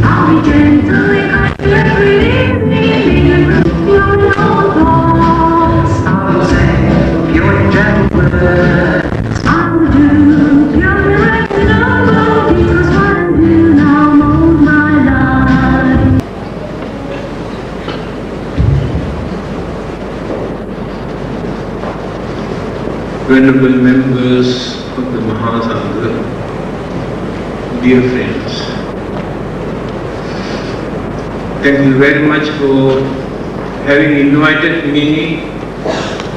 I'll be gently kind to every evening, your thoughts. I'll say your gentle words. I'll do your irreparable, because what I do now molds my life. Venerable members of the Mahasangha, dear friends, thank you very much for having invited me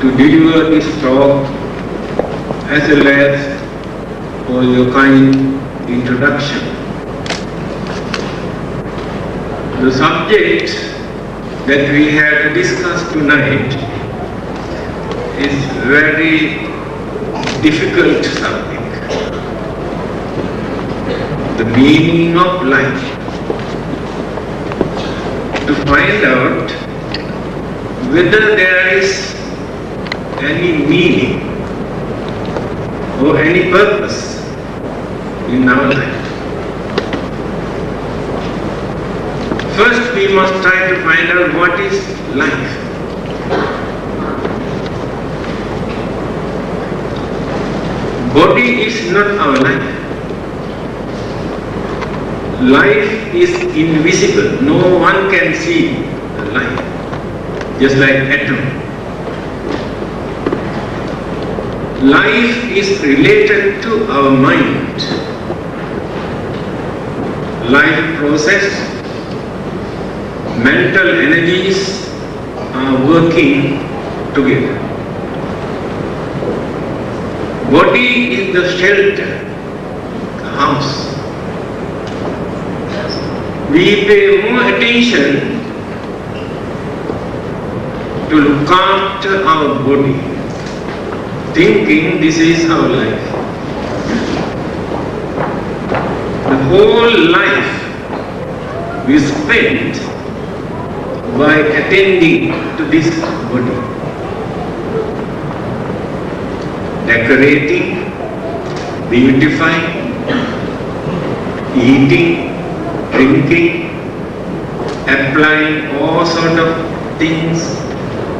to deliver this talk, as well as for your kind introduction. The subject that we have to discuss tonight is very difficult subject. The meaning of life. To find out whether there is any meaning or any purpose in our life. First, we must try to find out what is life. Body is not our life. Life is invisible. No one can see life. Just like atom. Life is related to our mind. Life process, mental energies are working together. Body is the shelter, the house. We pay more attention to look after our body, thinking this is our life. The whole life we spend by attending to this body. Decorating, beautifying, eating, drinking, applying all sort of things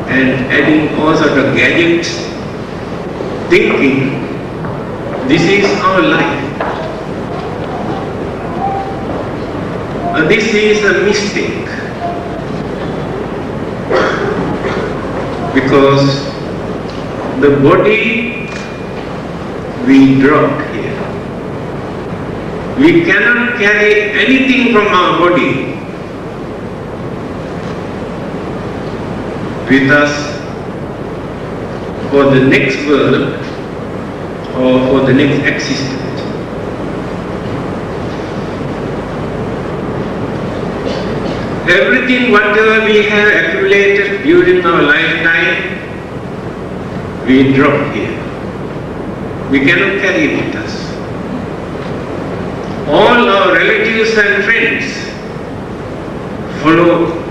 and adding all sort of gadgets, thinking this is our life. This is a mistake, because the body we drop here. We cannot carry anything from our body with us for the next world or for the next existence. Everything, whatever we have accumulated during our lifetime, we drop here. We cannot carry it with us. All our relatives and friends follow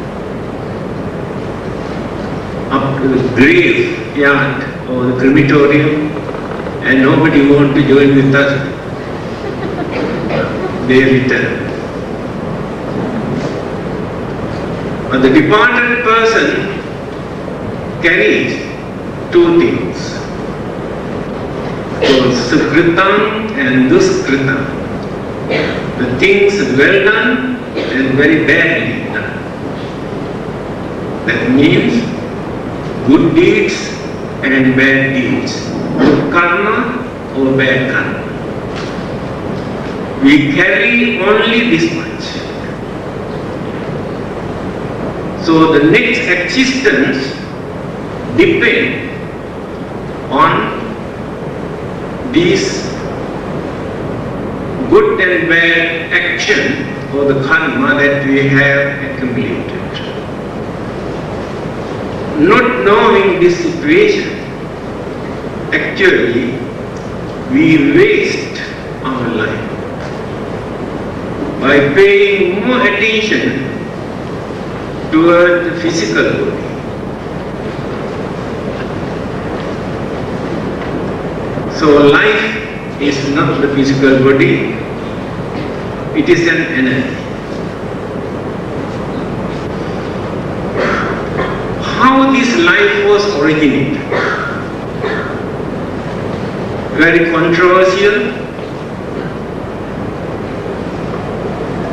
up to the graveyard or the crematorium, and nobody wants to join with us. They return. But the departed person carries two things, called sukritam and duskritam. The things well done and very badly done. That means good deeds and bad deeds, good karma or bad karma. We carry only this much. So the next existence depends on these good and bad action or the karma that we have accumulated. Not knowing this situation, actually we waste our life by paying more attention toward the physical body. So life is not the physical body, It is an energy. How this life was originated? Very controversial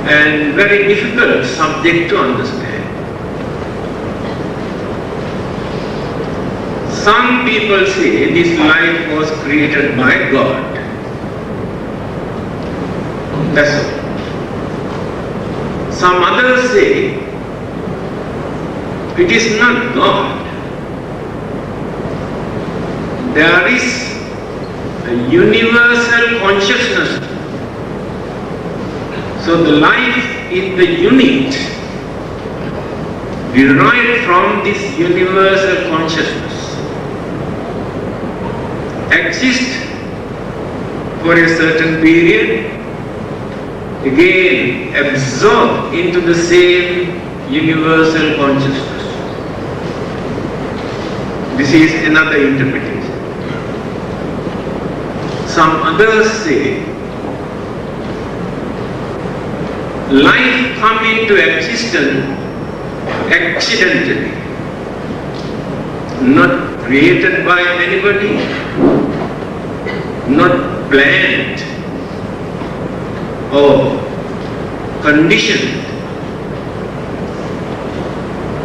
and very difficult subject to understand. Some people say this life was created by God. That's all. Some others say it is not God. There is a universal consciousness. So the life is the unit derived from this universal consciousness. Exist for a certain period, again absorbed into the same universal consciousness. This is another interpretation. Some others say life come into existence accidentally, not created by anybody, not planned or conditioned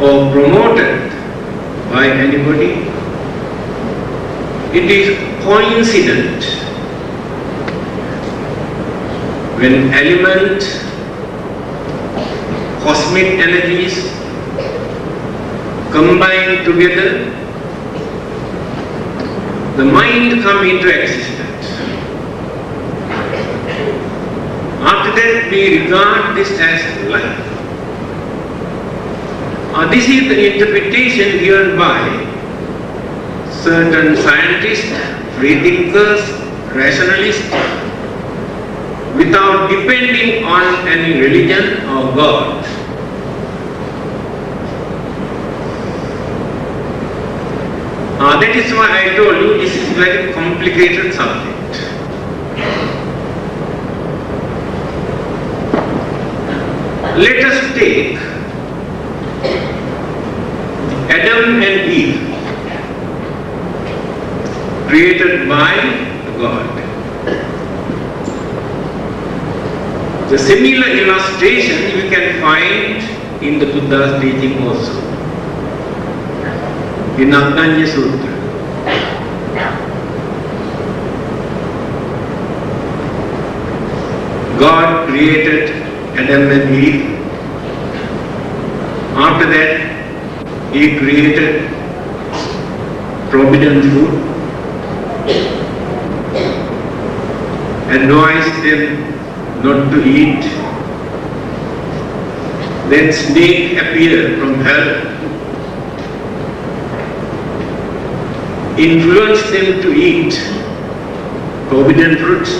or promoted by anybody. It is coincident when element, cosmic energies combine together, the mind come into existence. After that we regard this as life. This is the interpretation given by certain scientists, free thinkers, rationalists, without depending on any religion or God. That is why I told you this is a very complicated subject. Let us take Adam and Eve, created by God. The similar illustration you can find in the Buddha's teaching also. In Aganya Sutra. God created Adam and Eve. After that, He created forbidden food, advised them not to eat. Then snake appeared from hell, influenced them to eat forbidden fruits.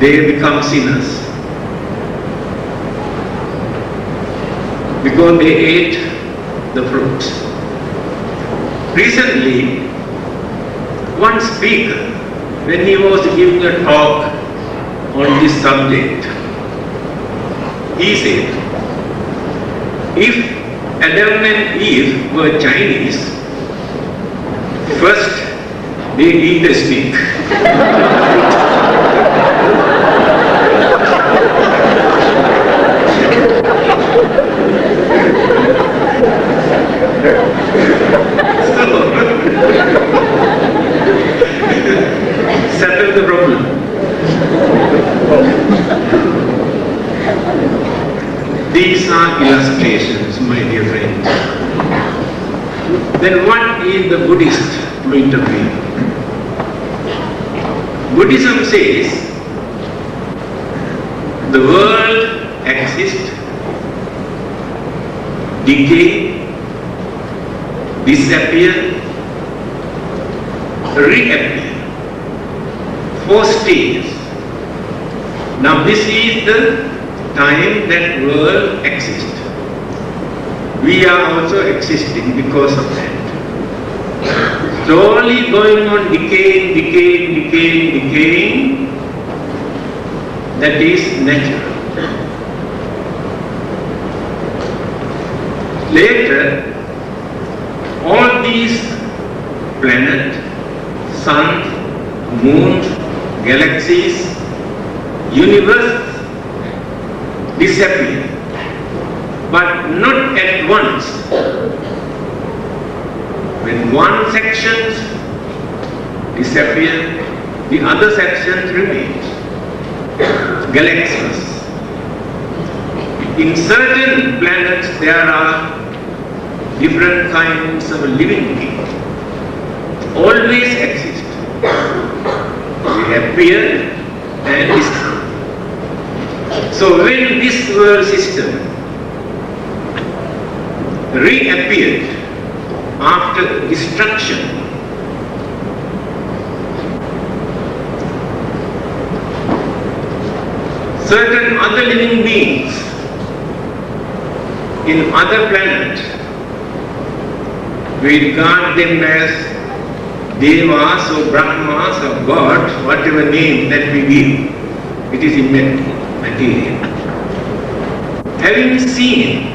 They become sinners because they ate the fruits. Recently, one speaker, when he was giving a talk on this subject, he said, if Adam and Eve were Chinese, first they eat a snake. Settle the problem. These are illustrations, my dear friends. Then what is the Buddhist point of view? Buddhism says the world exists, decay, disappear, reappear. 4 stages. Now this is the time that world exists. We are also existing because of that. Slowly going on decaying, that is natural. Later, all these planets, suns, moons, galaxies, universe disappear, but not at once. When one section disappears, the other section remains. Galaxies. In certain planets there are different kinds of living beings. Always exist. They appear and disappear. So when this world system reappeared after destruction, certain other living beings in other planets, we regard them as devas or brahmas or gods, whatever name that we give, it is immaterial. Having seen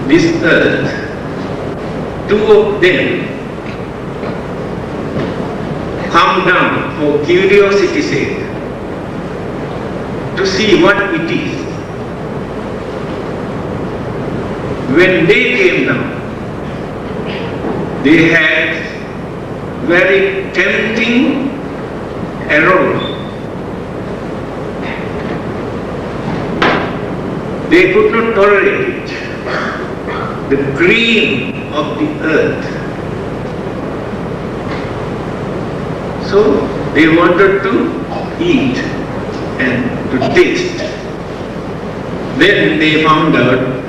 this earth, two of them come down for curiosity's sake to see what it is. When they came down, they had very tempting aroma. They could not tolerate it. The green of the earth. So they wanted to eat and to taste. Then they found out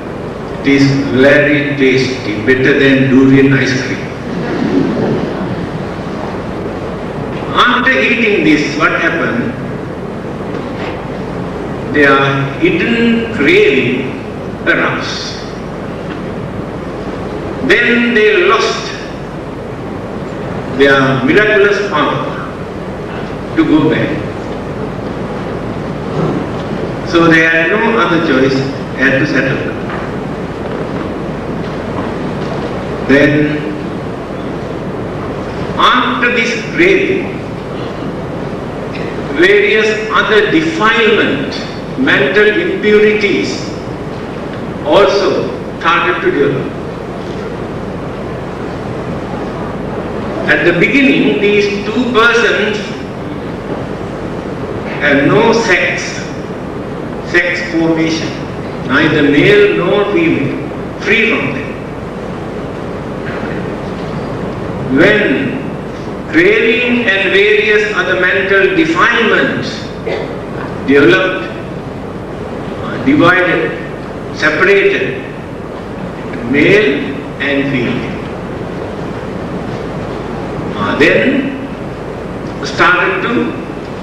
it is very tasty, better than durian ice cream. After eating this, what happened? Their hidden craving aroused. Then they lost their miraculous power to go back. So they had no other choice, had to settle. Then, after this craving, various other defilement, mental impurities also started to develop. At the beginning, these two persons had no sex formation, neither male nor female, free from them. When craving and various other mental defilements developed, divided, separated, male and female, then started to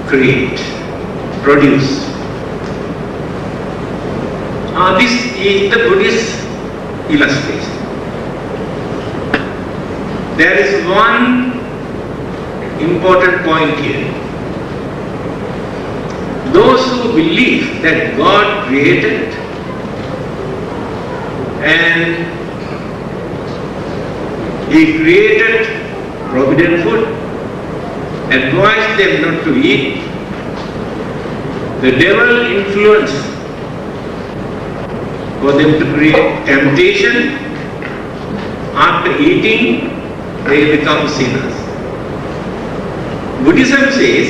create, produce. This is the Buddhist illustration. There is one important point here. Those who believe that God created and He created provident food, advised them not to eat, the devil influenced for them to create temptation. After eating, they become sinners. Buddhism says,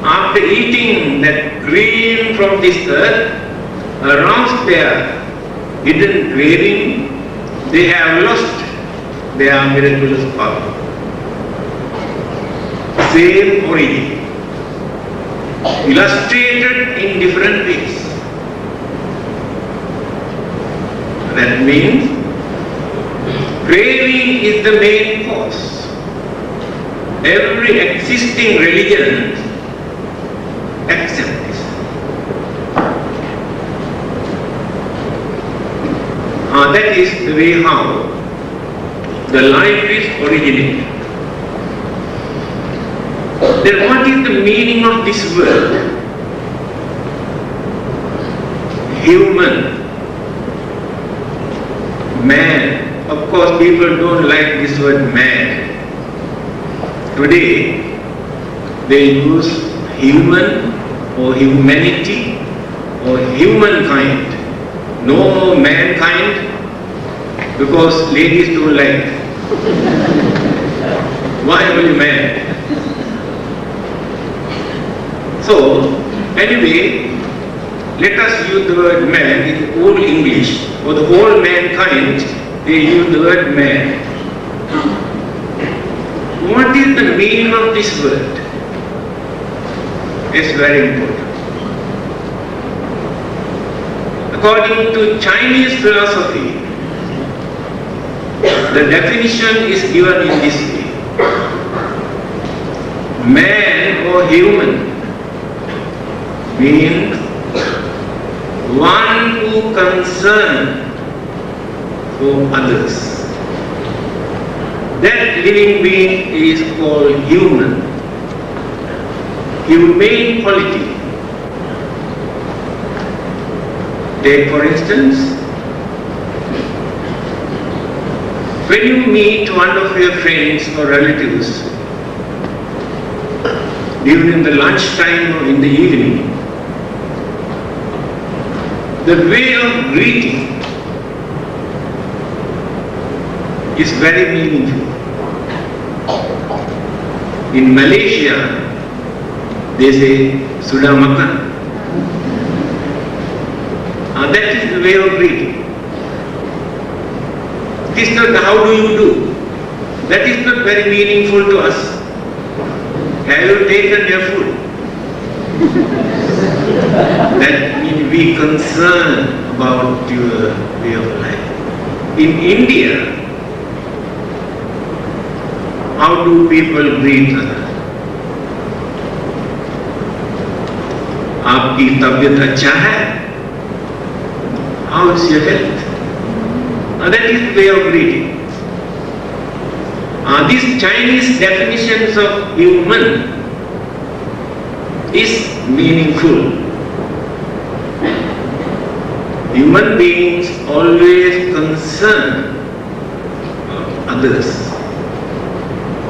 after eating that green from this earth, aroused their hidden craving, they have lost their miraculous power. Same origin, illustrated in different ways. That means craving is the main cause. Every existing religion accepts this. That is the way how the life is originated. Then what is the meaning of this word? Human. Man. Of course, people don't like this word man. Today, they use human or humanity or humankind. No more mankind, because ladies don't like. Why only man? So, anyway, let us use the word man in Old English. For the whole mankind, they use the word man. What is the meaning of this word? It's very important. According to Chinese philosophy, the definition is given in this way. Man or human means one who concerns for others. That living being is called human. Humane quality. Take for instance, when you meet one of your friends or relatives during the lunchtime or in the evening, the way of greeting is very meaningful. In Malaysia, they say Sudah makan. That is the way of greeting. It is not how do you do. That is not very meaningful to us. Have you taken your food? That means we concern about your way of life. In India, how do people greet others? आपकी तबीयत अच्छा है? How is your health? That is the way of greeting. These Chinese definitions of human is meaningful. Human beings always concern others.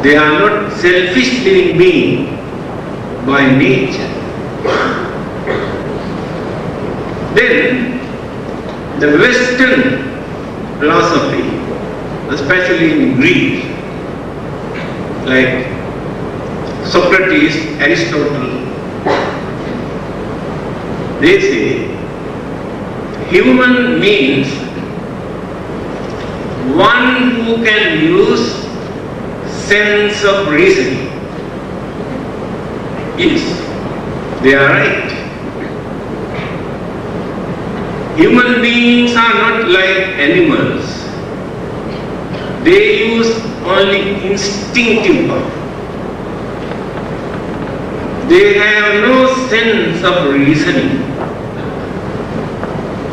They are not selfish living beings by nature. Then the Western philosophy, especially in Greece, like Socrates, Aristotle, they say human means one who can use sense of reasoning. Yes, they are right. Human beings are not like animals. They use only instinctive power. They have no sense of reasoning.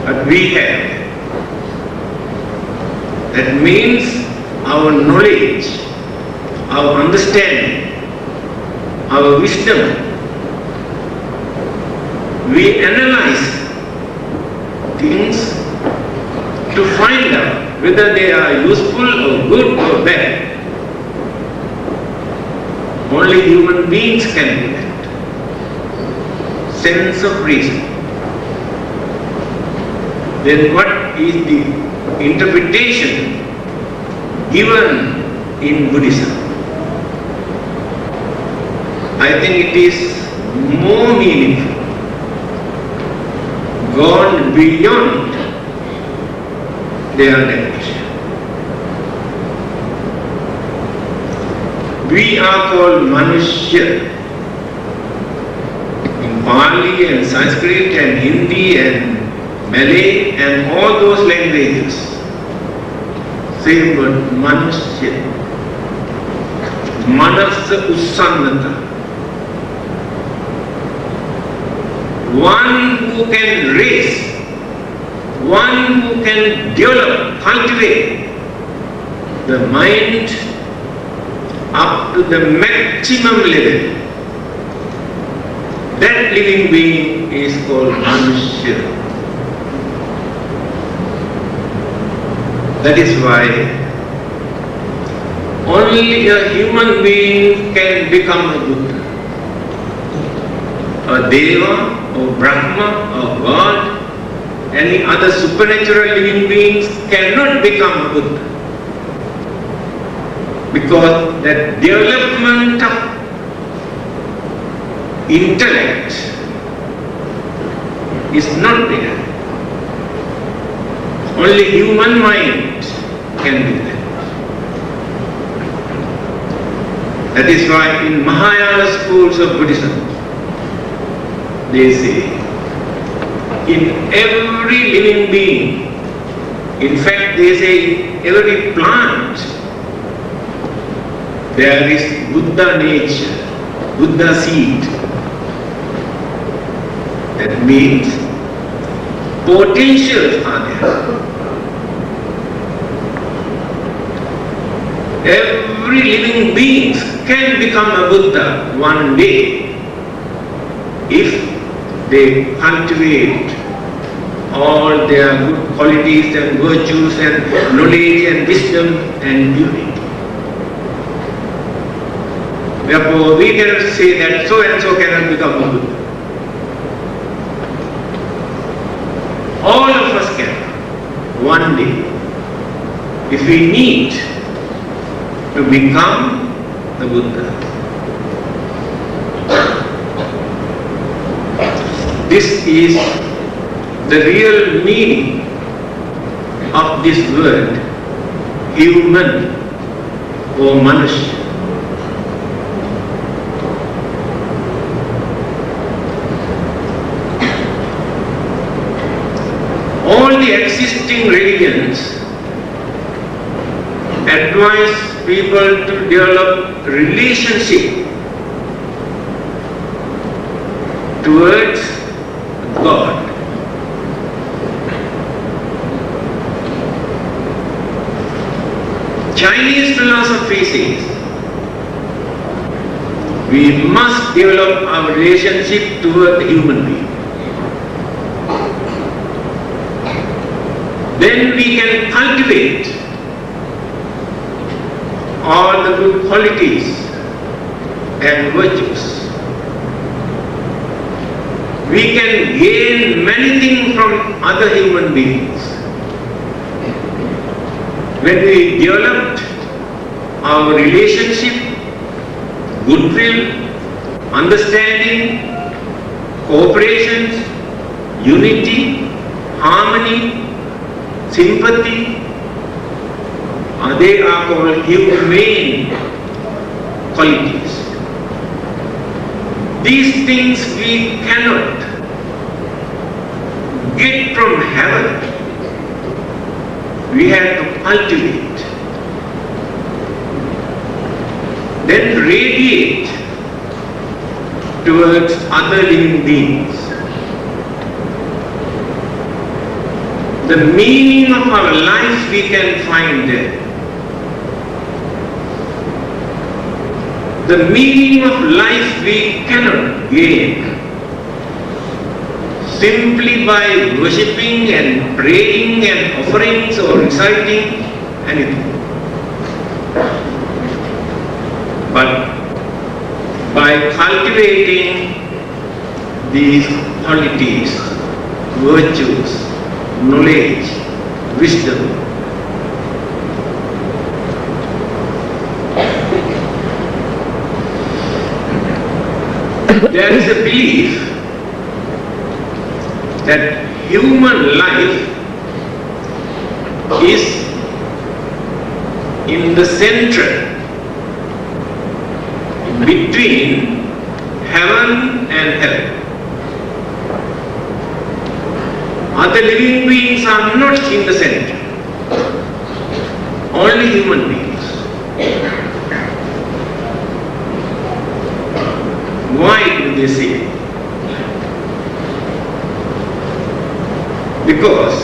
But we have. That means our knowledge, our understanding, our wisdom. We analyze things to find out whether they are useful or good or bad. Only human beings can do that. Sense of reason. Then what is the interpretation given in Buddhism? I think it is more meaningful, gone beyond their definition. We are called Manushya. In Pali and Sanskrit and Hindi and Malay and all those languages, same word Manushya. Manasa Usannata. One who can raise, one who can develop, cultivate the mind up to the maximum level that living being is called Manushya. That is why only a human being can become a Buddha. A Deva, or Brahma, or God, any other supernatural living beings cannot become a Buddha. Because that development of intellect is not there. Only human mind can be that. That is why in Mahayana schools of Buddhism, they say, in every living being, in fact they say in every plant, there is Buddha nature, Buddha seed. That means potentials are there. Every living being can become a Buddha one day if they cultivate all their good qualities and virtues and knowledge and wisdom and beauty. Therefore, we cannot say that so and so cannot become a Buddha. All of us can, one day, if we need to become the Buddha. This is the real meaning of this word, human or Manushya. All the existing religions advise people to develop relationship towards God. Chinese philosophy says we must develop our relationship toward the human being. Then we can cultivate all the good qualities and virtues. We can gain many things from other human beings. When we developed our relationship, goodwill, understanding, cooperation, unity, harmony, sympathy, they are called humane qualities. These things we cannot get from heaven. We have to cultivate, then radiate towards other living beings. The meaning of our life we can find there. The meaning of life we cannot gain simply by worshipping and praying and offerings or reciting anything. But by cultivating these qualities, virtues, knowledge, wisdom, there is a belief that human life is in the center between heaven and hell. Other living beings are not in the center, only human beings. Why do they say? Because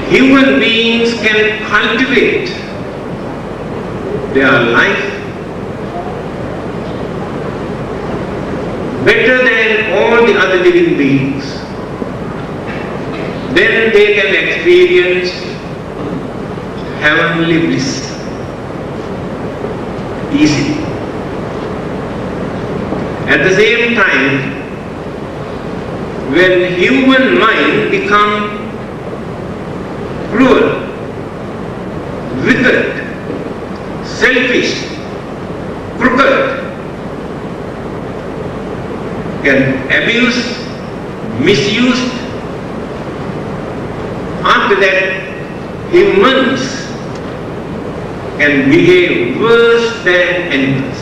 human beings can cultivate their life better than all the other living beings, then they can experience heavenly bliss easily. At the same time, when human mind becomes cruel, wicked, selfish, crooked, can abuse, misuse, after that humans can behave worse than animals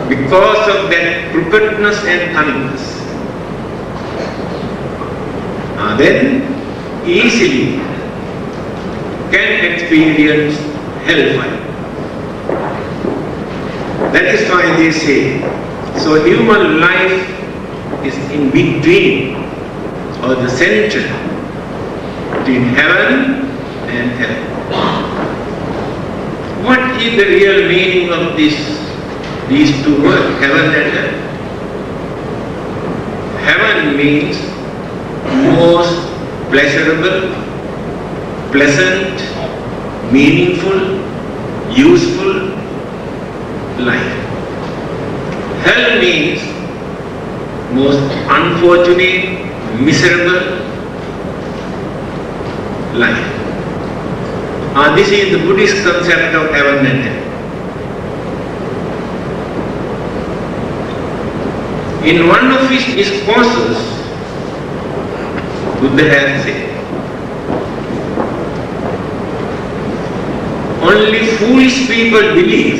because of that crookedness and cunningness. Then easily can experience hellfire. That is why they say, so human life is in between or the center between heaven and hell. What is the real meaning of these two words, heaven and hell? Heaven means most pleasurable, pleasant, meaningful, useful life. Hell means most unfortunate, miserable life. This is the Buddhist concept of heaven and hell. In one of his discourses, Buddha has said, only foolish people believe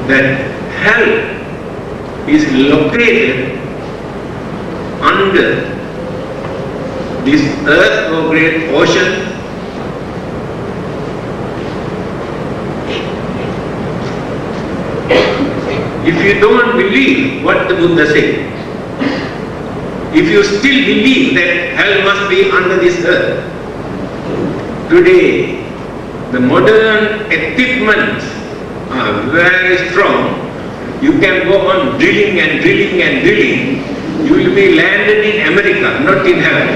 that hell is located under this earth or great ocean. If you don't believe what the Buddha said, if you still believe that hell must be under this earth, today the modern equipment are very strong. You can go on drilling and drilling and drilling. You will be landed in America, not in heaven.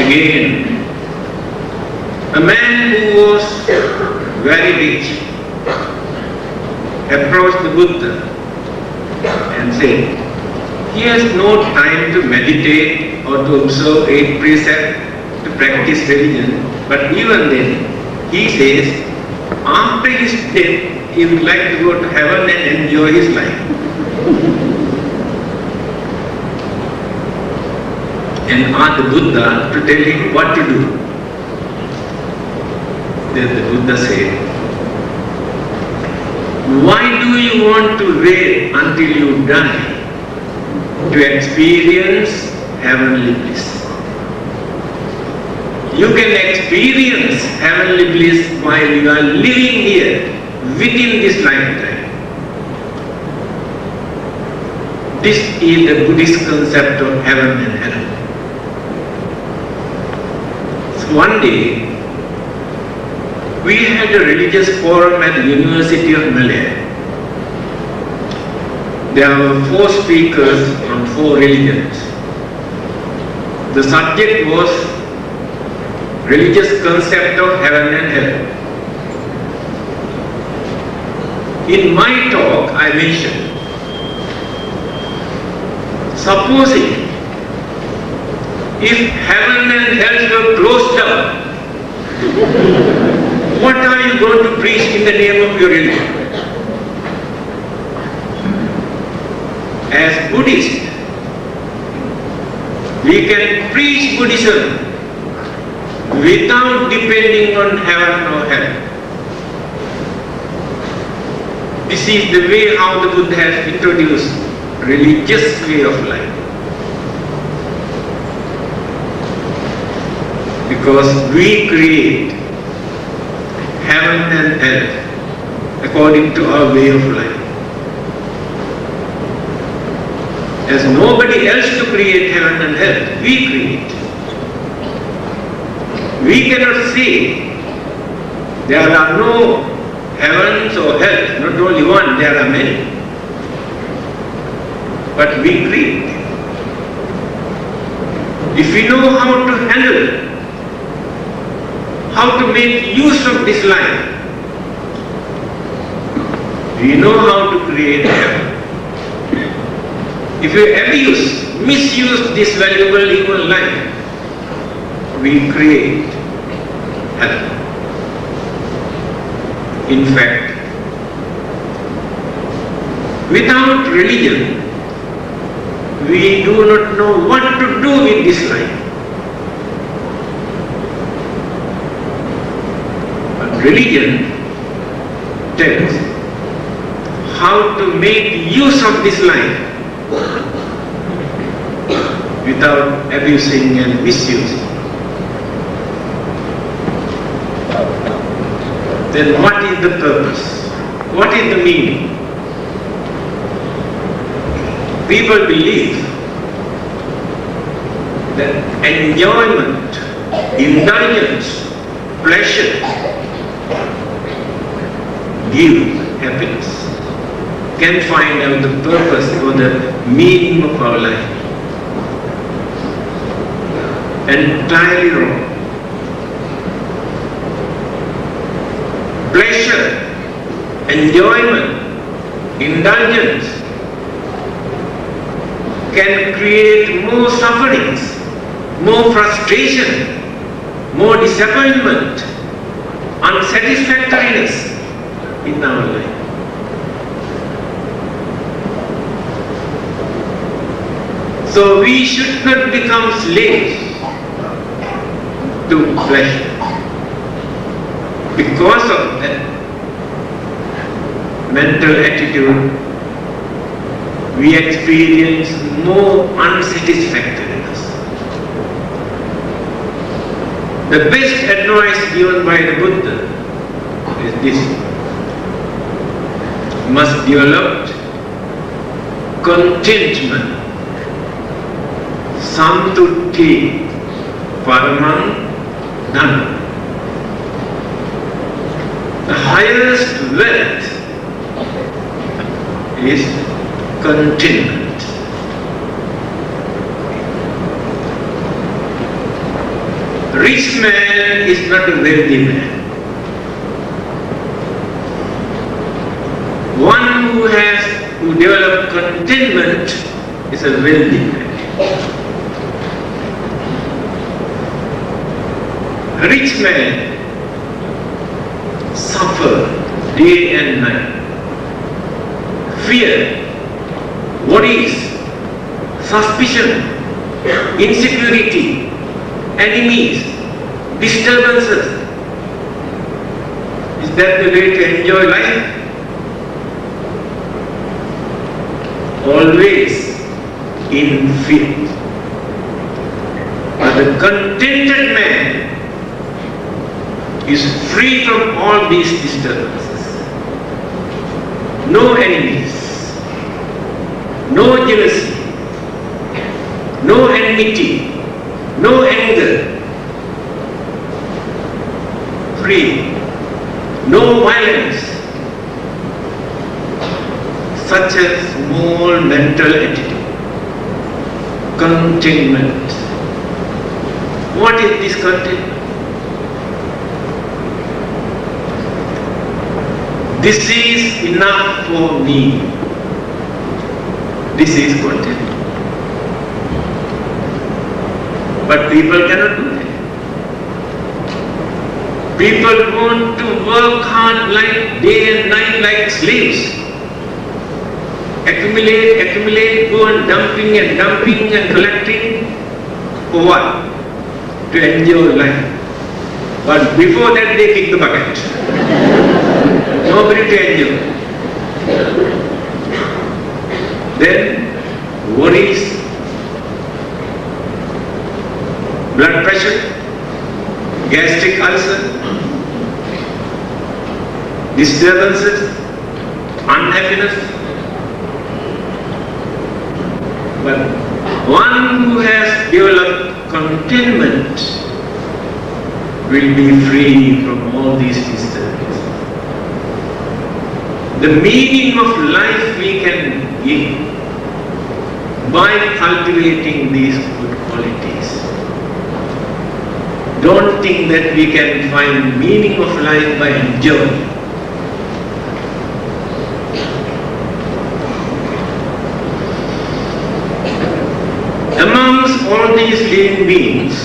Again, a man who was very rich approached the Buddha and said, he has no time to meditate or to observe 8 precepts, to practice religion, but even then, he says, after his death, he would like to go to heaven and enjoy his life. And asked the Buddha to tell him what to do. Then the Buddha said, why do you want to wait until you die to experience heavenly bliss? You can experience heavenly bliss while you are living here within this lifetime. This is the Buddhist concept of heaven and hell. So one day, we had a religious forum at the University of Malaya. There were 4 speakers on 4 religions. The subject was religious concept of heaven and hell. In my talk, I mentioned, supposing if heaven and hell were closed down, what are you going to preach in the name of your religion? As Buddhists, we can preach Buddhism without depending on heaven or hell. This is the way how the Buddha has introduced religious way of life. Because we create heaven and hell according to our way of life. There's nobody else to create heaven and hell. We create. We cannot say There are no heavens or hell, not only one, there are many. But we create. If we know how to handle, how to make use of this life, we know how to create heaven. If you misuse this valuable human life, we create hell. In fact, without religion, we do not know what to do with this life. But religion tells how to make use of this life without abusing and misusing. Then what is the purpose? What is the meaning? People believe that enjoyment, indulgence, pleasure give happiness. Can find out the purpose or the meaning of our life. Entirely wrong. Pleasure, enjoyment, indulgence can create more sufferings, more frustration, more disappointment, unsatisfactoriness in our life. So we should not become slaves to pleasure. Because of that mental attitude, we experience more unsatisfactoriness. The best advice given by the Buddha is this: you must develop contentment, santutti paramam dhamma. The highest wealth is contentment. Rich man is not a wealthy man. One who develops contentment is a wealthy man. A rich man suffer day and night. Fear, worries, suspicion, insecurity, enemies, disturbances. Is that the way to enjoy life? Always in fear. But the contented man is free from all these disturbances. No enemies, no jealousy, no enmity, no anger. Free, no violence. Such a small mental attitude. Contentment. What is this contentment? This is enough for me. This is contentment. But people cannot do that. People want to work hard like day and night like slaves. Accumulate, go on dumping and collecting. For what? To enjoy life. But before that they kick the bucket. Nobody to enjoy. Then worries, blood pressure, gastric ulcer, disturbances, unhappiness. But one who has developed contentment will be free from all these disturbances. The meaning of life we can give by cultivating these good qualities. Don't think that we can find meaning of life by enjoying. Amongst all these living beings,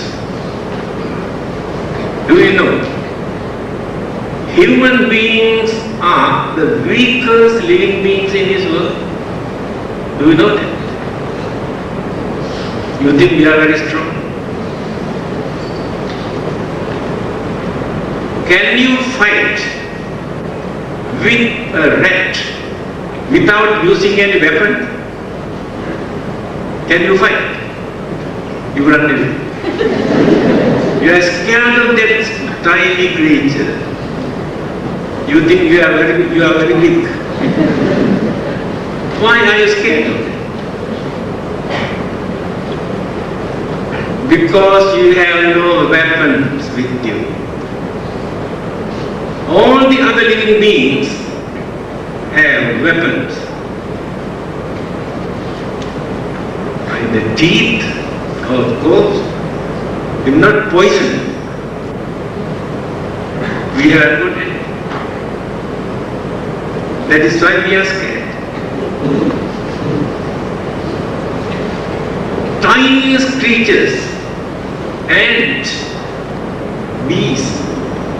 do you know, human beings are the weakest living beings in this world? Do you know that? You think we are very strong? Can you fight with a rat without using any weapon? Can you fight? You run away. You are scared of that tiny creature. You think you are very weak. Why are you scared of it? Because you have no weapons with you. All the other living beings have weapons. And the teeth, of course, will not poison. We are good at it. That is why we are scared. Tiniest creatures, ants, bees,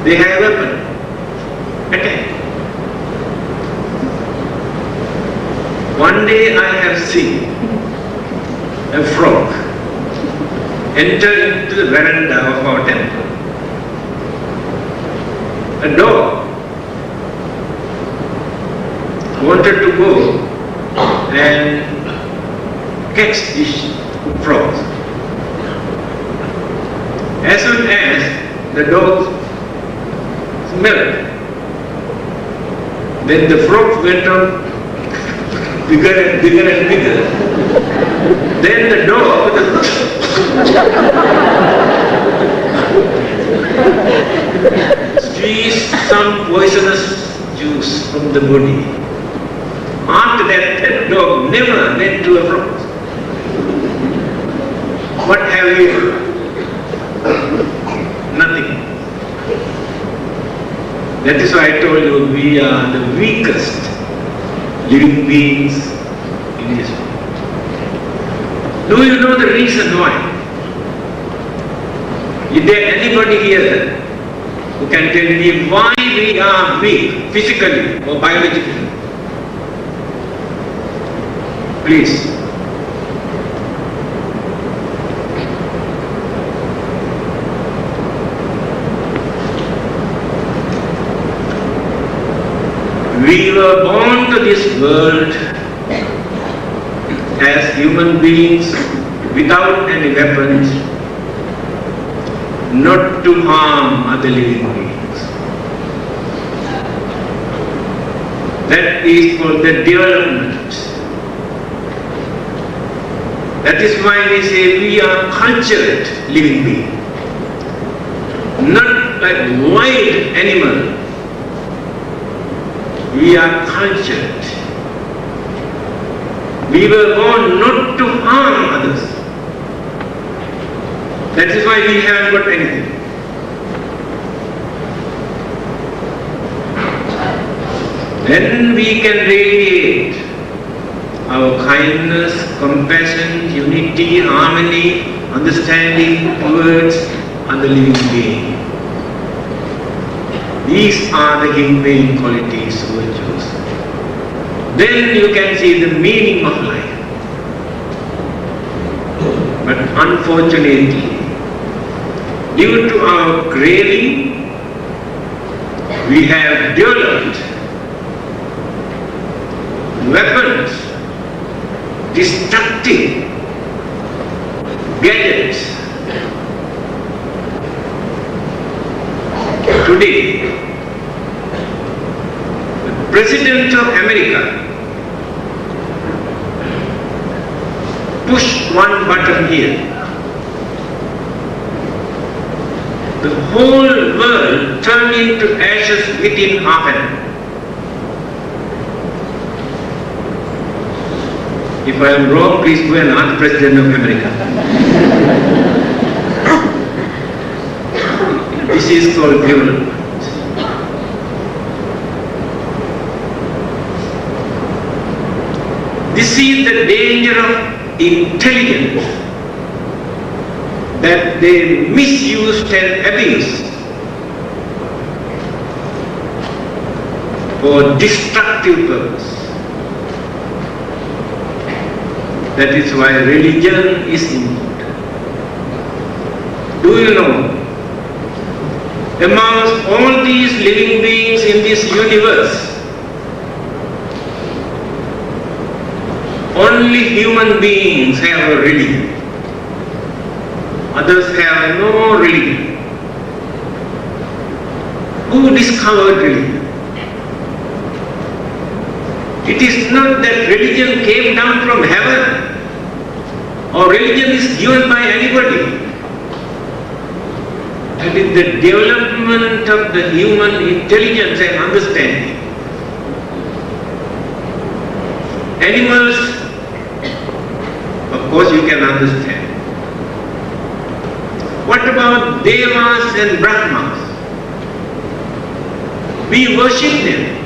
they have weapons. Attack. One day I have seen a frog enter into the veranda of our temple. A dog wanted to go and catch this frog. As soon as the dog smelled, then the frog went on bigger and bigger and bigger. Then the dog squeezed some poisonous juice from the body. After that dog never went to a frog. What have you? Nothing. That is why I told you we are the weakest living beings in this world. Do you know the reason why? Is there anybody here who can tell me why we are weak, physically or biologically? Please. We were born to this world as human beings without any weapons, not to harm other living beings. That is called the development. That is why we say we are cultured living beings, not like wild animal. We are cultured. We were born not to harm others. That is why we haven't got anything. Then we can radiate our kindness, compassion, unity, harmony, understanding towards other living beings. These are the humane qualities, virtues. Then you can see the meaning of life. But unfortunately, due to our craving, we have developed weapons, destructive gadgets. Today, the President of America pushed one button here. The whole world turned into ashes within half an hour. If I am wrong, please go and ask President of America. This is called development. This is the danger of intelligence, that they misuse and abuse for destructive purpose. That is why religion is important. Do you know, amongst all these living beings in this universe, only human beings have a religion. Others have no religion. Who discovered religion? It is not that religion came down from heaven, or religion is given by anybody. It is the development of the human intelligence and understanding. Animals, of course you can understand. What about Devas and Brahmas? We worship them.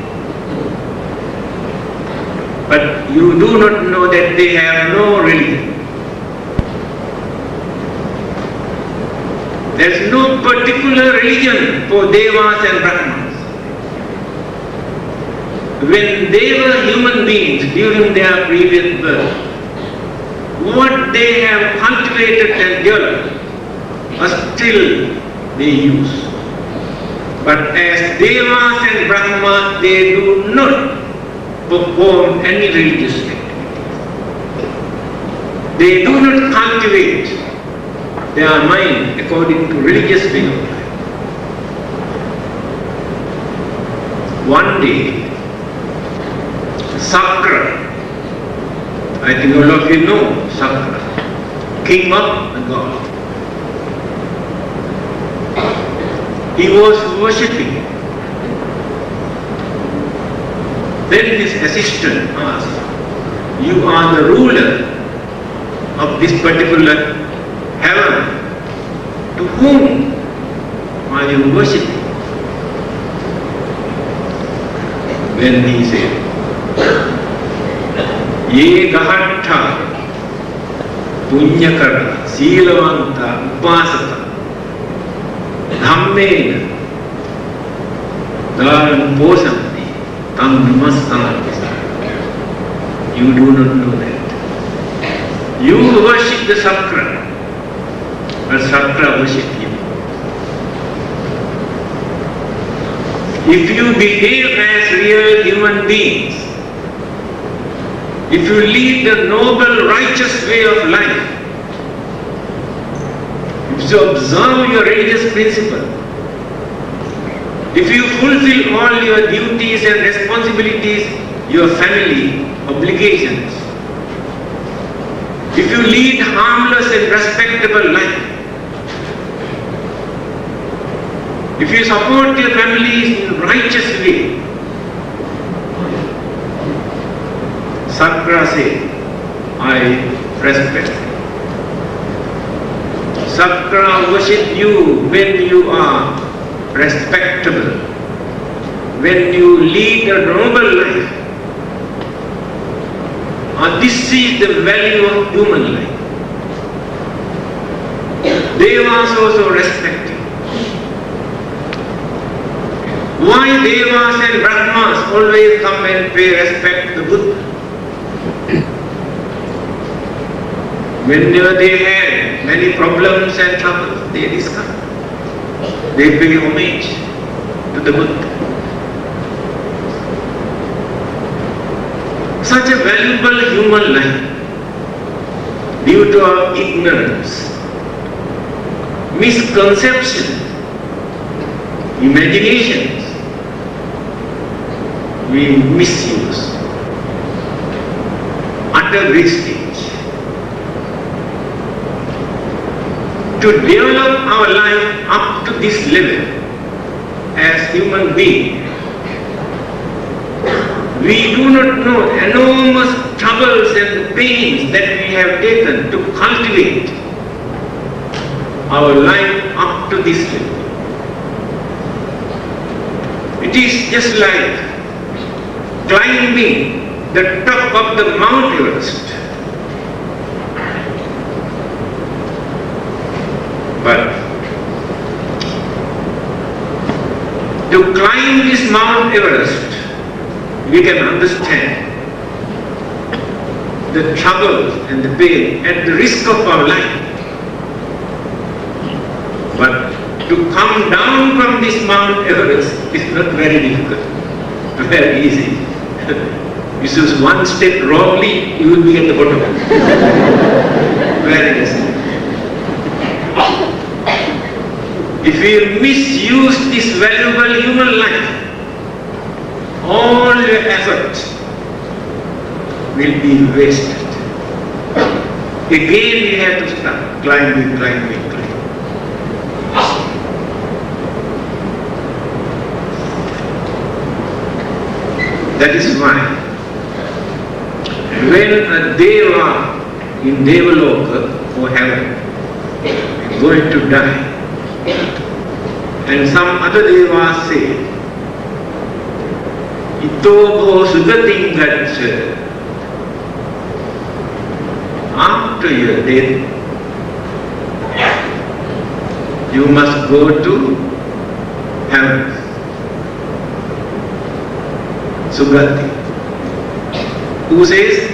But you do not know that they have no religion. There is no particular religion for Devas and Brahmas. When they were human beings during their previous birth, what they have cultivated and developed, still they use. But as Devas and Brahmas, they do not perform any religious activity. They do not cultivate their mind according to religious way of life. One day, Sakra, I think all of you know Sakra, king of the god. He was worshipping. Then his assistant asked, "You are the ruler of this particular heaven. To whom are you worshipping?" Then he said, "Ye gahattha, punyakara, silavanta, upasaka, dhammena, dharam posamti, tam namastanti." You do not know that. You worship the Sakra, but Sakra worship you. If you behave as real human beings, if you lead the noble, righteous way of life, if you observe your religious principle, if you fulfill all your duties and responsibilities, your family obligations, if you lead harmless and respectable life, if you support your families in righteous way, Sakra says, "I respect." Sakra worship you when you are respectable, when you lead a noble life. This is the value of human life. Devas also respect you. Why Devas and Brahmas always come and pay respect to the Buddha? Whenever they had many problems and troubles, they discuss. They pay homage to the Buddha. Such a valuable human life, due to our ignorance, misconceptions, imaginations, we misuse, utter wastage. To develop our life up to this level as human beings, We do not know enormous troubles and pains that we have taken to cultivate our life up to this level. It is just like climbing the top of the Mount Everest. But to climb this Mount Everest, we can understand the trouble and the pain at the risk of our life. But to come down from this Mount Everest is not very difficult, very easy. You choose one step wrongly, you will be at the bottom. Very easy. If we misuse this valuable human life, all your efforts will be wasted. Again we have to start climbing. That is why when a Deva in Devaloka or heaven is going to die, and some other Devas say, Ito sugating gaccha. After your death, you must go to heaven. Sugati. Who says?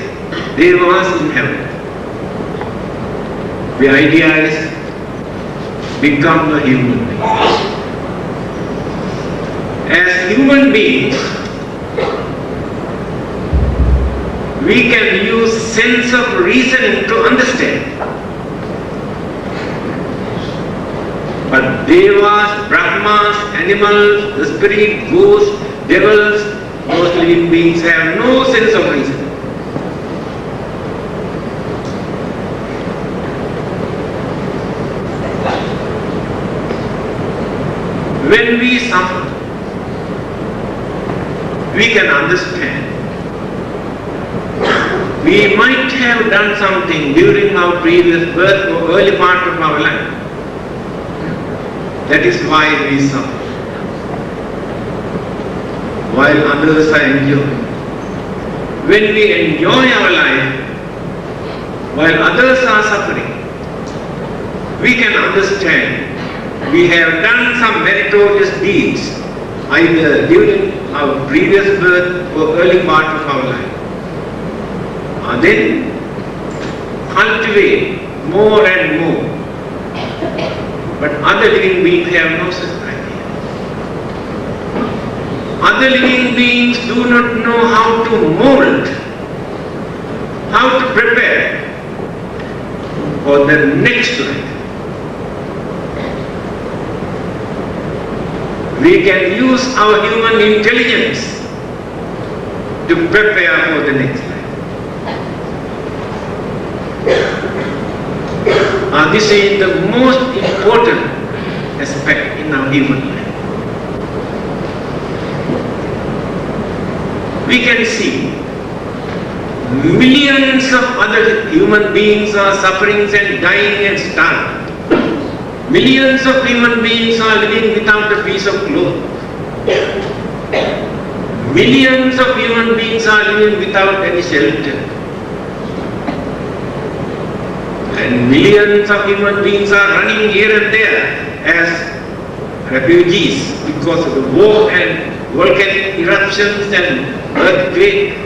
Devas in heaven. The idea is become a human being. As human beings, we can use sense of reasoning to understand. But Devas, Brahmas, animals, the spirit, ghosts, devils, most living beings have no sense of reason. When we suffer, we can understand. We might have done something during our previous birth or early part of our life. That is why we suffer. While others are enjoying. When we enjoy our life, while others are suffering, we can understand we have done some meritorious deeds either during our previous birth or early part of our life. And then cultivate more and more. But other living beings have no such idea. Other living beings do not know how to mold, how to prepare for the next life. We can use our human intelligence to prepare for the next life. This is the most important aspect in our human life. We can see millions of other human beings are suffering and dying and starving. Millions of human beings are living without a piece of cloth. Millions of human beings are living without any shelter. And millions of human beings are running here and there as refugees because of the war and volcanic eruptions and earthquake.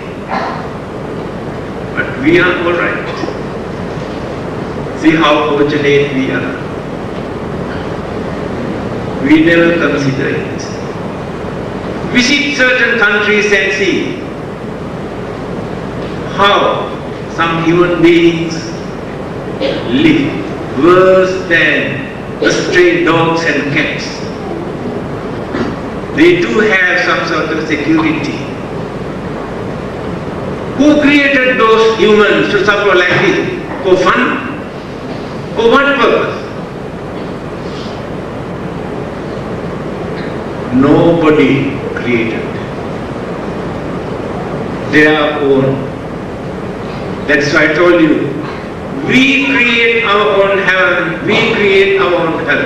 But we are all right. See how fortunate we are. We never consider it. Visit certain countries and see how some human beings live worse than the stray dogs and cats. They do have some sort of security. Who created those humans to suffer like this? For fun? For what purpose? Nobody created. their own. That's why I told you, we create our own heaven, we create our own hell.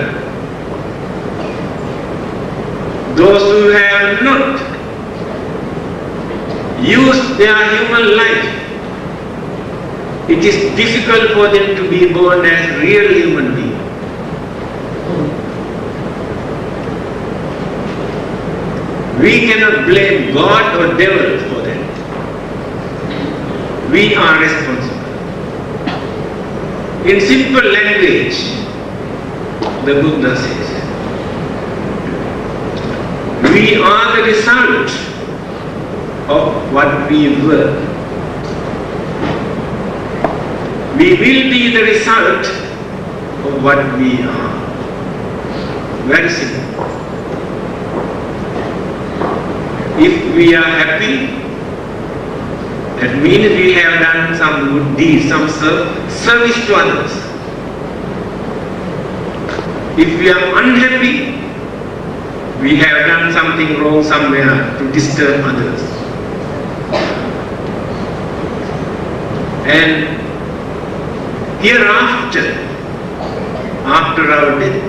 Those who have not used their human life, it is difficult for them to be born as real human beings. We cannot blame God or devil for that. We are responsible. In simple language, the Buddha says, we are the result of what we were. We will be the result of what we are. Very simple. If we are happy, that means we have done some good deeds, some service to others. If we are unhappy, we have done something wrong somewhere to disturb others. And hereafter, after our death,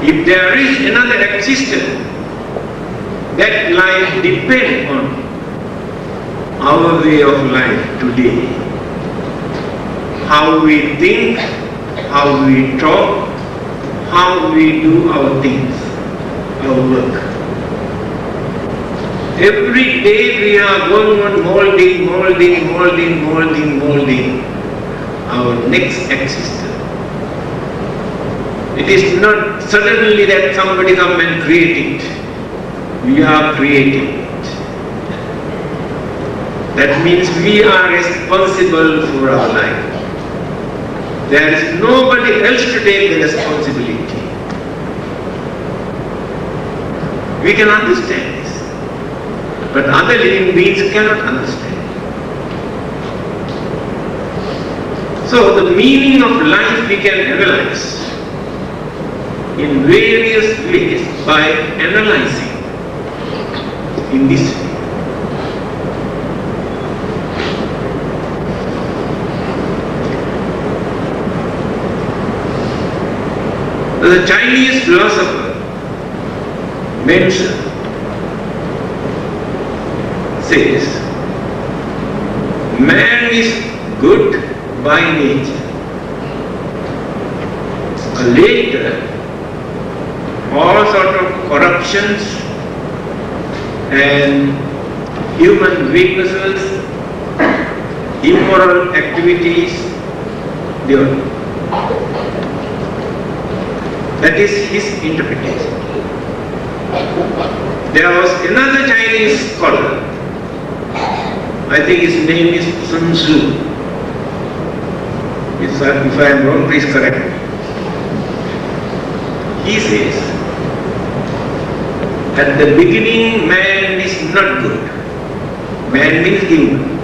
if there is another existence, that life depends on our way of life today. How we think, how we talk, how we do our things, our work. Every day we are going on molding our next existence. It is not suddenly that somebody come and create it. We are creating it. That means we are responsible for our life. There is nobody else to take the responsibility. We can understand this, but other living beings cannot understand. So the meaning of life we can analyze in various ways by analyzing in this way. The Chinese philosopher mentioned, says, man is good by nature. Later, all sort of corruptions and human weaknesses, immoral activities develop. That is his interpretation. There was another Chinese scholar, I think his name is Sun Tzu. If I am wrong, please correct me. He says, at the beginning man is not good. Man means human.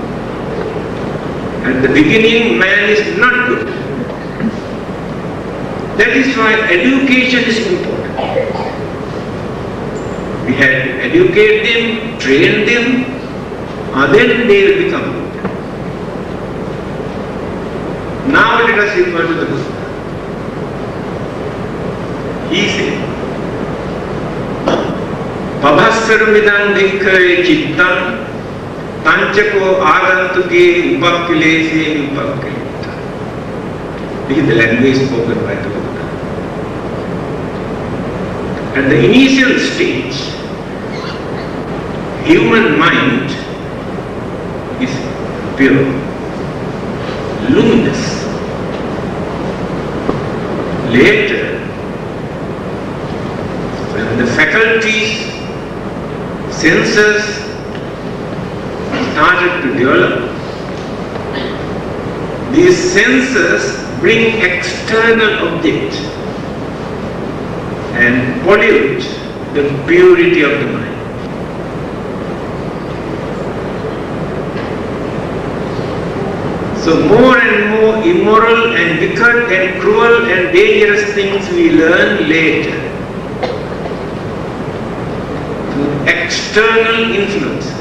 At the beginning man is not good. That is why education is important. We have to educate them, train them, then they will become good. Now let us refer to the Buddha. He said, Pabhassaramidam bhikkhave chittam tanchako agantuke upakilese upakilita. This is the language spoken by the Buddha. At the initial stage, human mind is pure, luminous. Later, when the faculties, senses started to develop, these senses bring external objects and pollute the purity of the mind. So more and more immoral and wicked and cruel and dangerous things we learn later through external influences.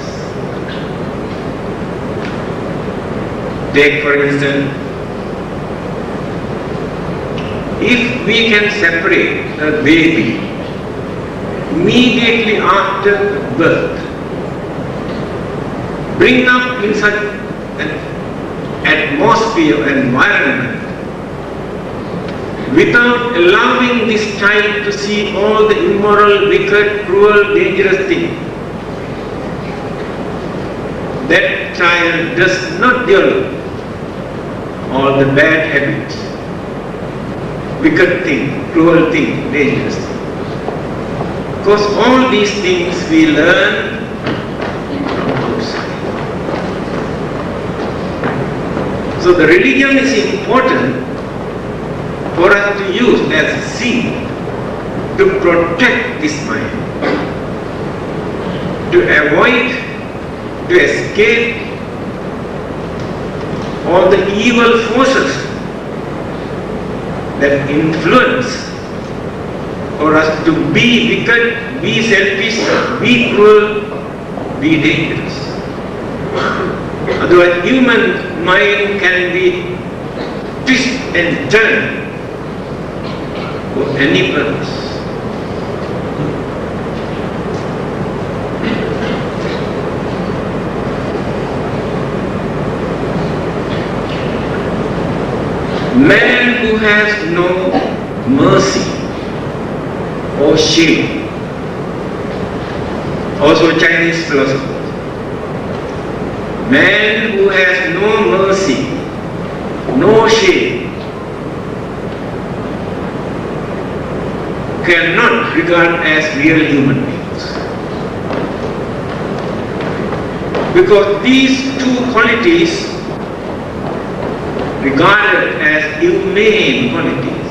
Take for instance, if we can separate a baby immediately after birth, bring up in such an atmosphere, environment, without allowing this child to see all the immoral, wicked, cruel, dangerous things, that child does not develop all the bad habits, wicked things, cruel things, dangerous things. Because all these things we learn from outside. So the religion is important for us to use as a seed to protect this mind, to avoid, to escape all the evil forces that influence for us to be wicked, be selfish, be cruel, be dangerous. Otherwise, human mind can be twist and turn for any purpose. Man who has no mercy or shame, also Chinese philosophers, man who has no mercy, no shame, cannot regard as real human beings. Because these two qualities regarded as humane qualities.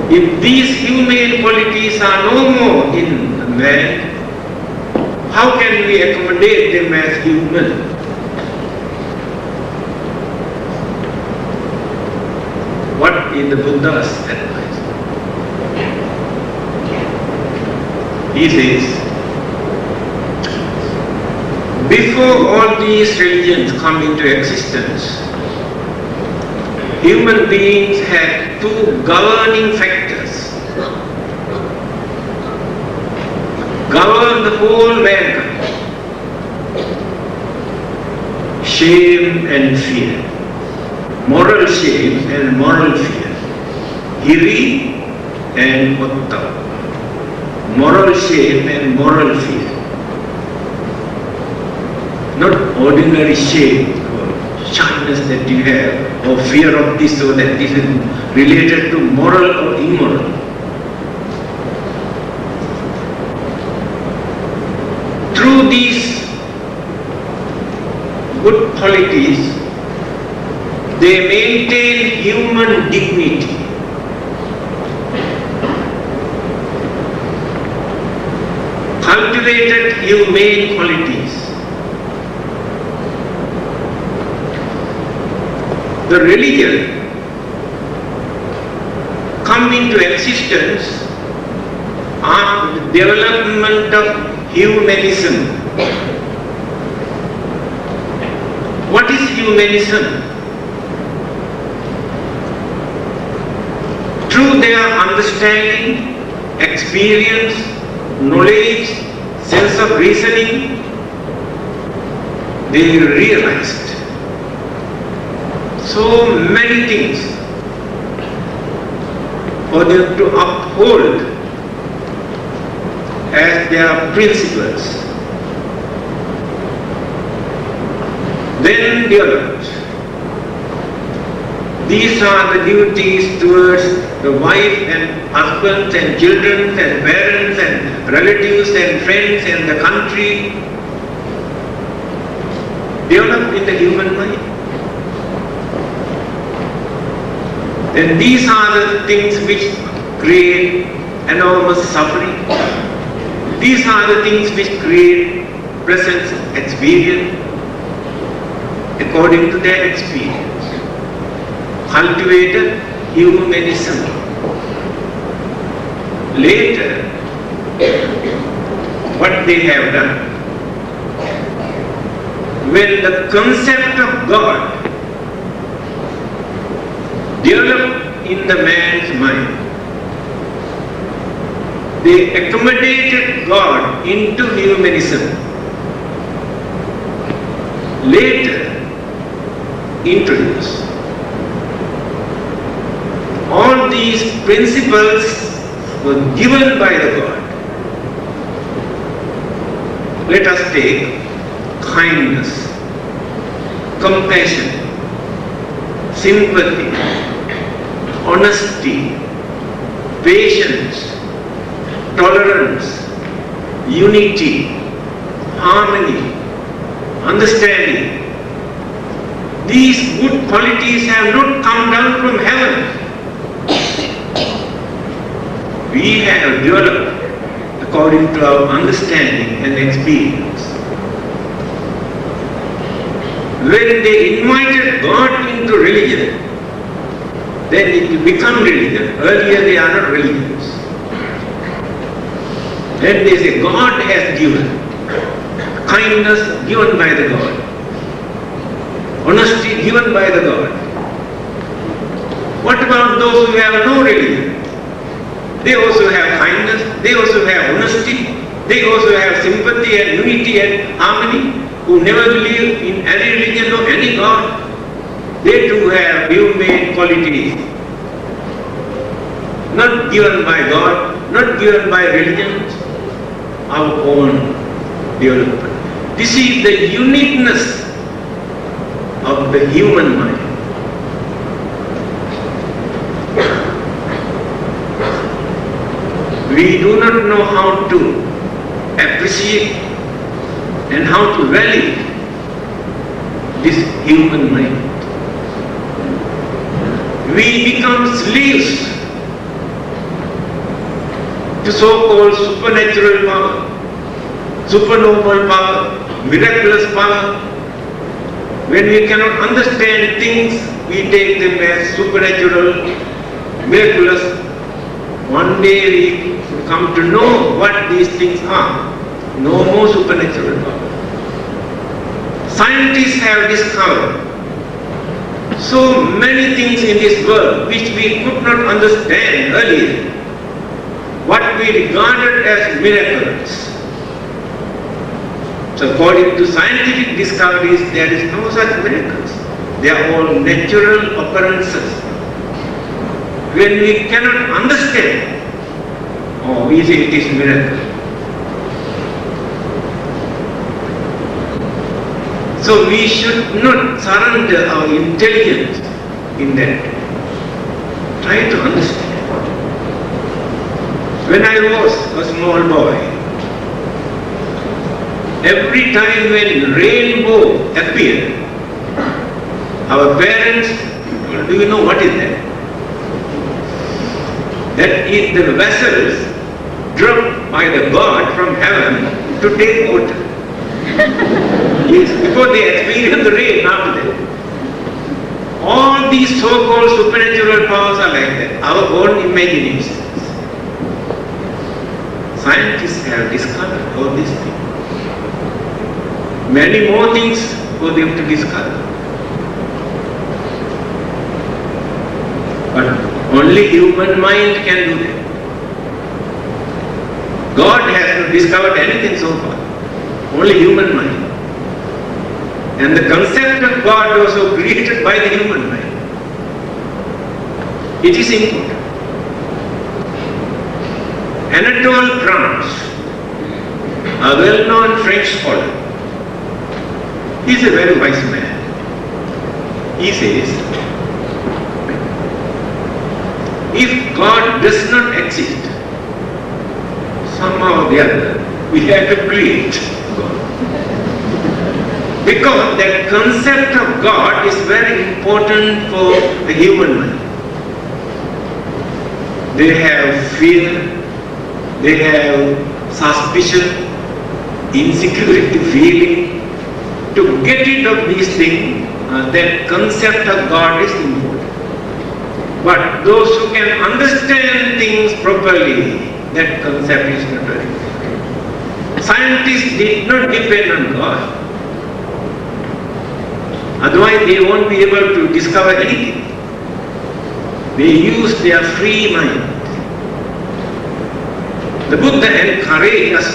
If these humane qualities are no more in a man, how can we accommodate them as human? What is the Buddha's advice? He says, before all these religions come into existence, human beings had two governing factors, govern the whole mankind: shame and fear, moral shame and moral fear, hiri and uttama, moral shame and moral fear. Not ordinary shame or shyness that you have, or fear of this or that. This is related to moral or immoral. Through these good qualities, they maintain human dignity. Cultivated humane qualities. The religion come into existence after the development of humanism. What is humanism? Through their understanding, experience, knowledge, sense of reasoning, they realized so many things for them to uphold as their principles. Then developed. These are the duties towards the wife and husbands and children and parents and relatives and friends and the country, developed in the human mind. And these are the things which create enormous suffering. These are the things which create present experience according to their experience. Cultivated humanism. Later, what they have done, when the concept of God developed in the man's mind, they accommodated God into humanism. Later introduced. All these principles were given by the God. Let us take kindness, compassion, sympathy, honesty, patience, tolerance, unity, harmony, understanding. These good qualities have not come down from heaven. We have developed according to our understanding and experience. When they invited God into religion, then it will become religion. Earlier they are not religions. Then they say God has given. Kindness given by the God. Honesty given by the God. What about those who have no religion? They also have kindness, they also have honesty, they also have sympathy and unity and harmony, who never believe in any religion or any God. They too have human qualities. Not given by God, not given by religions, our own development. This is the uniqueness of the human mind. We do not know how to appreciate and how to value this human mind. We become slaves to so-called supernatural power, supernormal power, miraculous power. When we cannot understand things, we take them as supernatural, miraculous. One day we come to know what these things are. No more supernatural power. Scientists have discovered so many things in this world which we could not understand earlier. What we regarded as miracles. So according to scientific discoveries, there is no such miracles. They are all natural occurrences. When we cannot understand, we say it is miracle. So we should not surrender our intelligence in that. Try to understand. When I was a small boy, every time when rainbow appeared, our parents, do you know what is that? That is the vessels dropped by the God from heaven to take water. Yes, before they experience the rain after that. All these so-called supernatural powers are like that, our own imaginations. Scientists have discovered all these things. Many more things for them to discover. But only human mind can do that. God has not discovered anything so far. Only human mind. And the concept of God was also created by the human mind. It is important. Anatole France, a well-known French scholar, he is a very wise man. He says, if God does not exist, somehow or the other, we have to create God. Because that concept of God is very important for the human mind. They have fear, they have suspicion, insecurity feeling. To get rid of these things, that concept of God is important. But those who can understand things properly, that concept is not very important. Scientists did not depend on God. Otherwise they won't be able to discover anything. They use their free mind. The Buddha encouraged us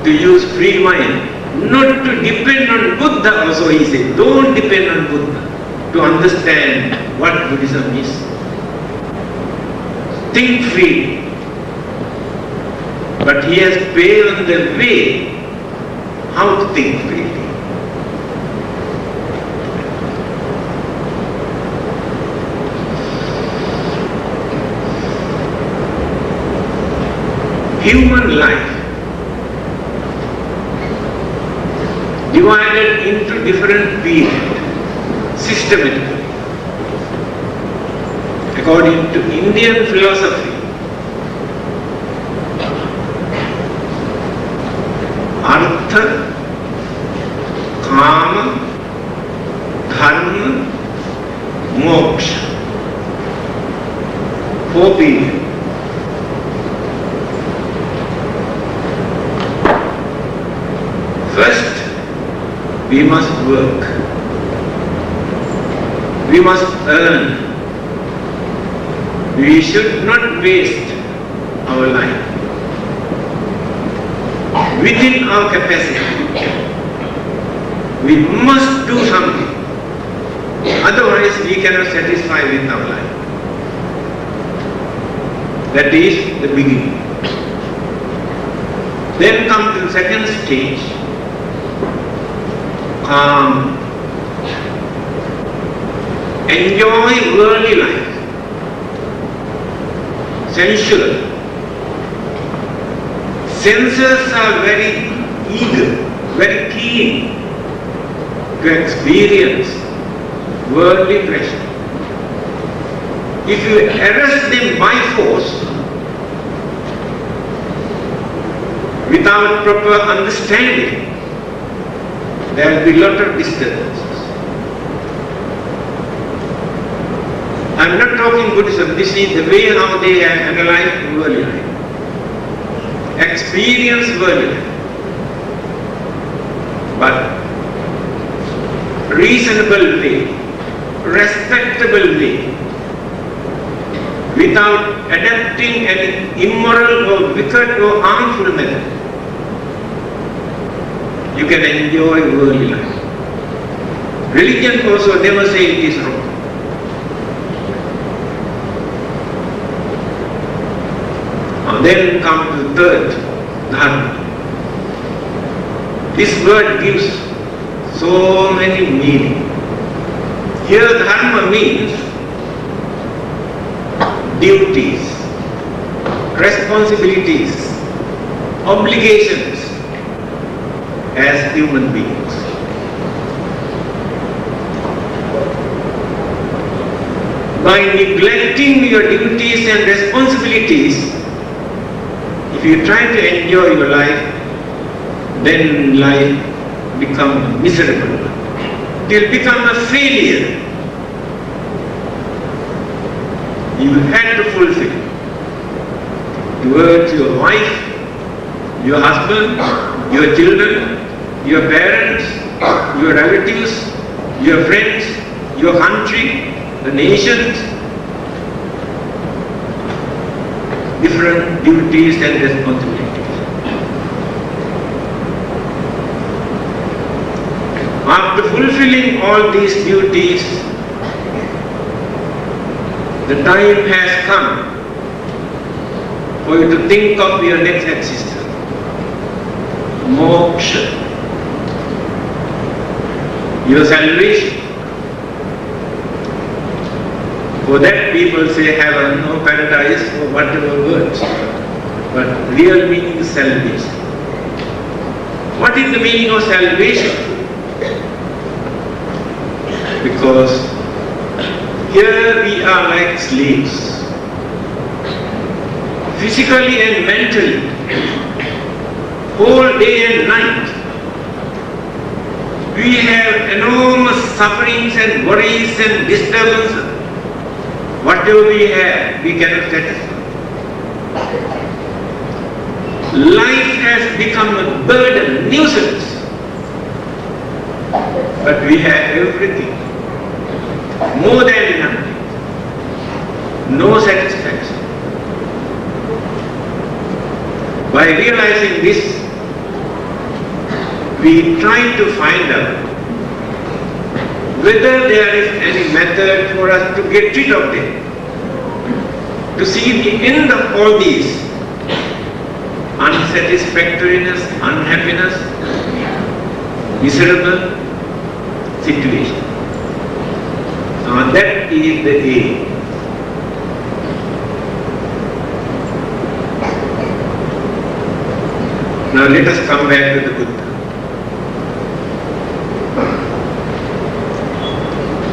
to use free mind, not to depend on Buddha also, he said. Don't depend on Buddha to understand what Buddhism is. Think freely. But he has paved the way how to think freely. Human life divided into different periods systematically. According to Indian philosophy, Artha, Kama, Dhamma, Moksha. 4 periods. First, we must work. We must earn. We should not waste our life. Within our capacity, we must do something. Otherwise, we cannot satisfy with our life. That is the beginning. Then comes the second stage. Enjoy worldly life, sensual. Senses are very eager, very keen to experience worldly pleasure. If you arrest them by force, without proper understanding, there will be a lot of disturbances. I am not talking Buddhism, this is the way how they analyze worldly life. Experience worldly life. But reasonable way, respectable way, without adapting any immoral or wicked or harmful method, you can enjoy worldly life. Religion also never say it is wrong. Then come to the third, Dhamma. This word gives so many meanings. Here Dhamma means duties, responsibilities, obligations as human beings. By neglecting your duties and responsibilities, if you try to enjoy your life, then life becomes miserable. It will become a failure. You had to fulfill towards your wife, your husband, your children, your parents, your relatives, your friends, your country, the nations. Different duties and responsibilities. After fulfilling all these duties, the time has come for you to think of your next existence. Moksha. Your salvation. For that people say heaven or paradise or whatever words. But real meaning is salvation. What is the meaning of salvation? Because here we are like slaves. Physically and mentally. Whole day and night. We have enormous sufferings and worries and disturbances. Whatever we have, we cannot satisfy. Life has become a burden, nuisance. But we have everything, more than enough, no satisfaction. By realizing this, we try to find out whether there is any method for us to get rid of them, to see the end of all these unsatisfactoriness, unhappiness, miserable situation. That is the aim. Now let us come back to the Buddha.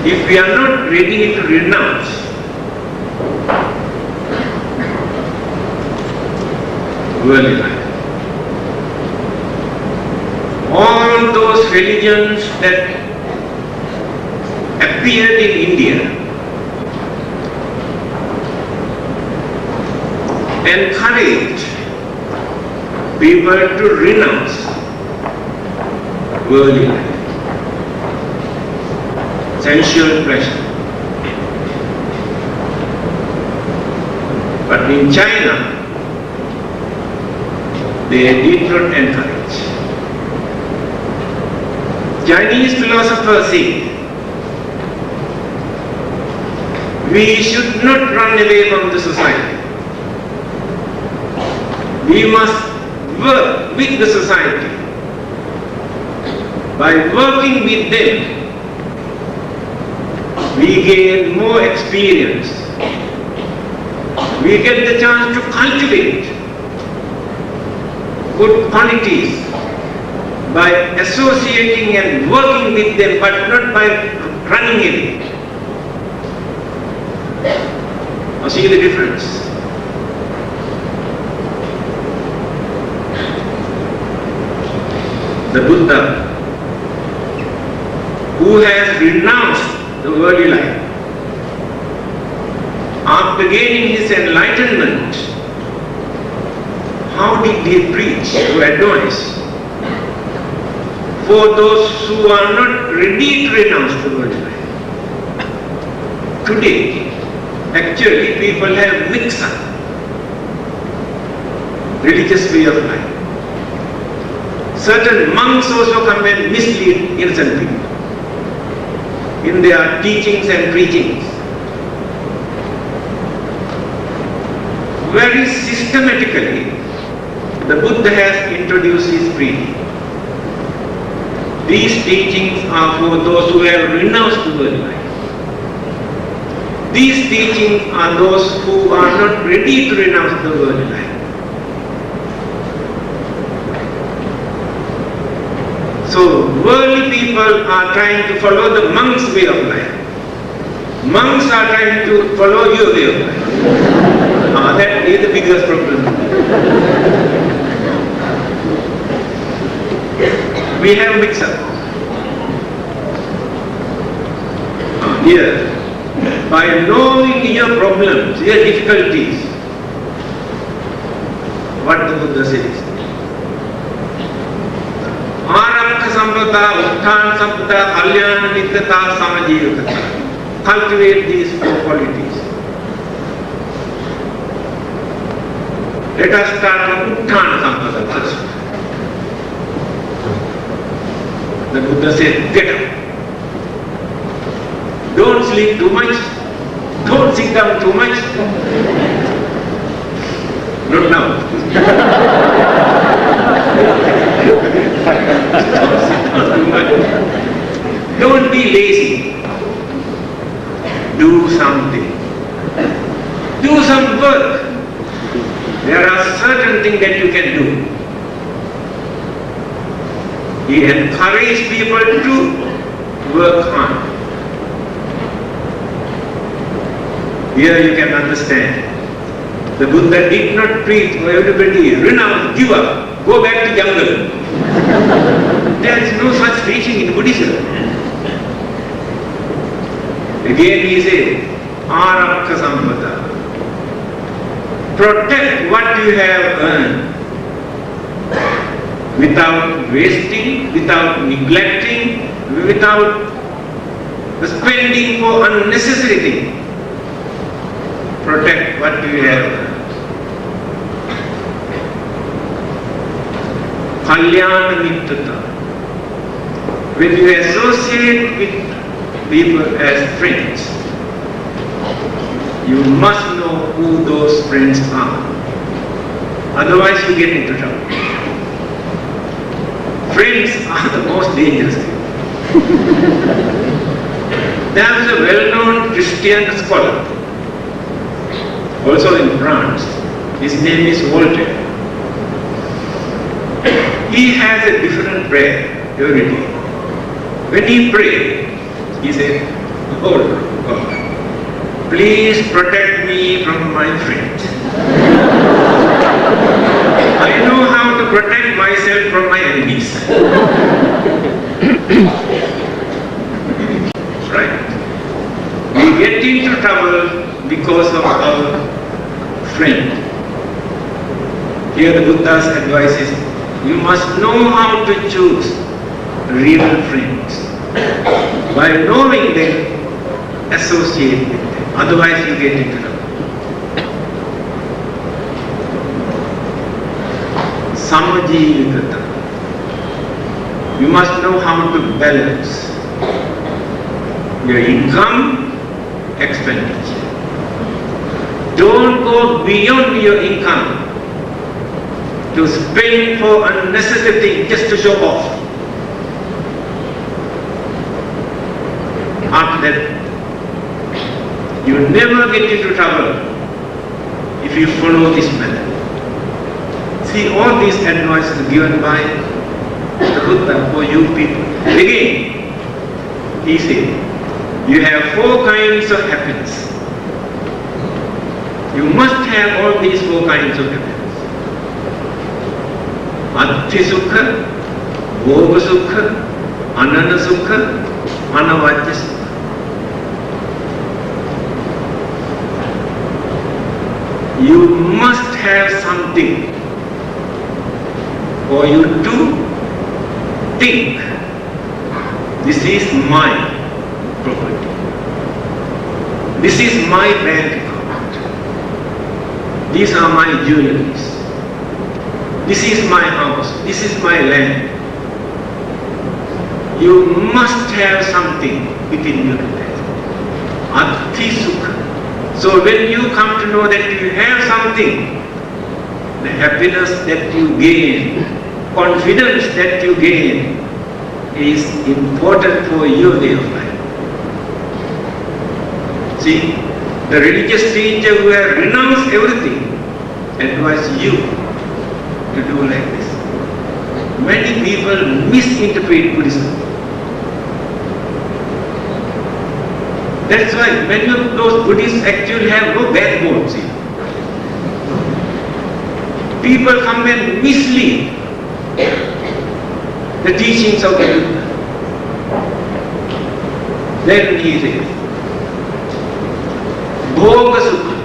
If we are not ready to renounce worldly life, all those religions that appeared in India encouraged people to renounce worldly life, sensual pleasure. But in China, they did not encourage. Chinese philosophers say, we should not run away from the society. We must work with the society. By working with them, we gain more experience. We get the chance to cultivate good qualities by associating and working with them, but not by running away. Now see the difference. The Buddha, who has renounced the worldly life, after gaining his enlightenment, how did he preach to advise for those who are not ready to renounce the worldly life? Today, actually, people have mixed up religious way of life. Certain monks also come and mislead innocent people in their teachings and preachings. Very systematically, the Buddha has introduced his preaching. These teachings are for those who have renounced the worldly life. These teachings are those who are not ready to renounce the worldly life. So, worldly people are trying to follow the monk's way of life. Monks are trying to follow your way of life. That is the biggest problem. We have mixed up. Here, by knowing your problems, your difficulties, what the Buddha says. Arakha sampada, utthan sampada, kalyana mittata, samajivakata. Cultivate these four qualities. Let us start with utthan sampada first. The Buddha said, get up. Don't sleep too much. Don't sit down too much. Not now. Don't sit down too much. Don't be lazy. Do something. Do some work. There are certain things that you can do. He encouraged people to work hard. Here you can understand. The Buddha did not preach for everybody, renounce, give up, go back to jungle. There is no such preaching in Buddhism. Again he said, Arakha sampada. Protect what you have earned without wasting, without neglecting, without spending for unnecessary things. Protect what you have. Kalyana mitrata. When you associate with people as friends, you must know who those friends are. Otherwise you get into trouble. Friends are the most dangerous thing. There was a well-known Christian scholar, also in France. His name is Voltaire. He has a different prayer every day. When he prayed, he said, "Oh God, please protect me from my friends. I know how to protect myself from my enemies." Right? We get into trouble because of our friend. Here the Buddha's advice is, you must know how to choose real friends. By knowing them, associate with them. Otherwise you get into trouble. Samajivitata. You must know how to balance your income, expenditure. Don't go beyond your income to spend for unnecessary things just to show off. After that, you never get into trouble if you follow this method. See, all these advices are given by the Buddha for you people. Again, he said, you have 4 kinds of happiness. You must have all these 4 kinds of happiness. Atti sukha, bhoga sukha, anana sukha, anavajya sukha. You must have something for you to think, this is my property. This is my bank account. These are my jewelries. This is my house. This is my land. You must have something within your life. Atti sukha. So when you come to know that you have something, the happiness that you gain, confidence that you gain is important for your way of life. See, the religious teacher who has renounced everything advises you to do like this. Many people misinterpret Buddhism. That's why many of those Buddhists actually have no backbone, see. People come and mislead the teachings of the Buddha. Then he says, Bhoga Sukha.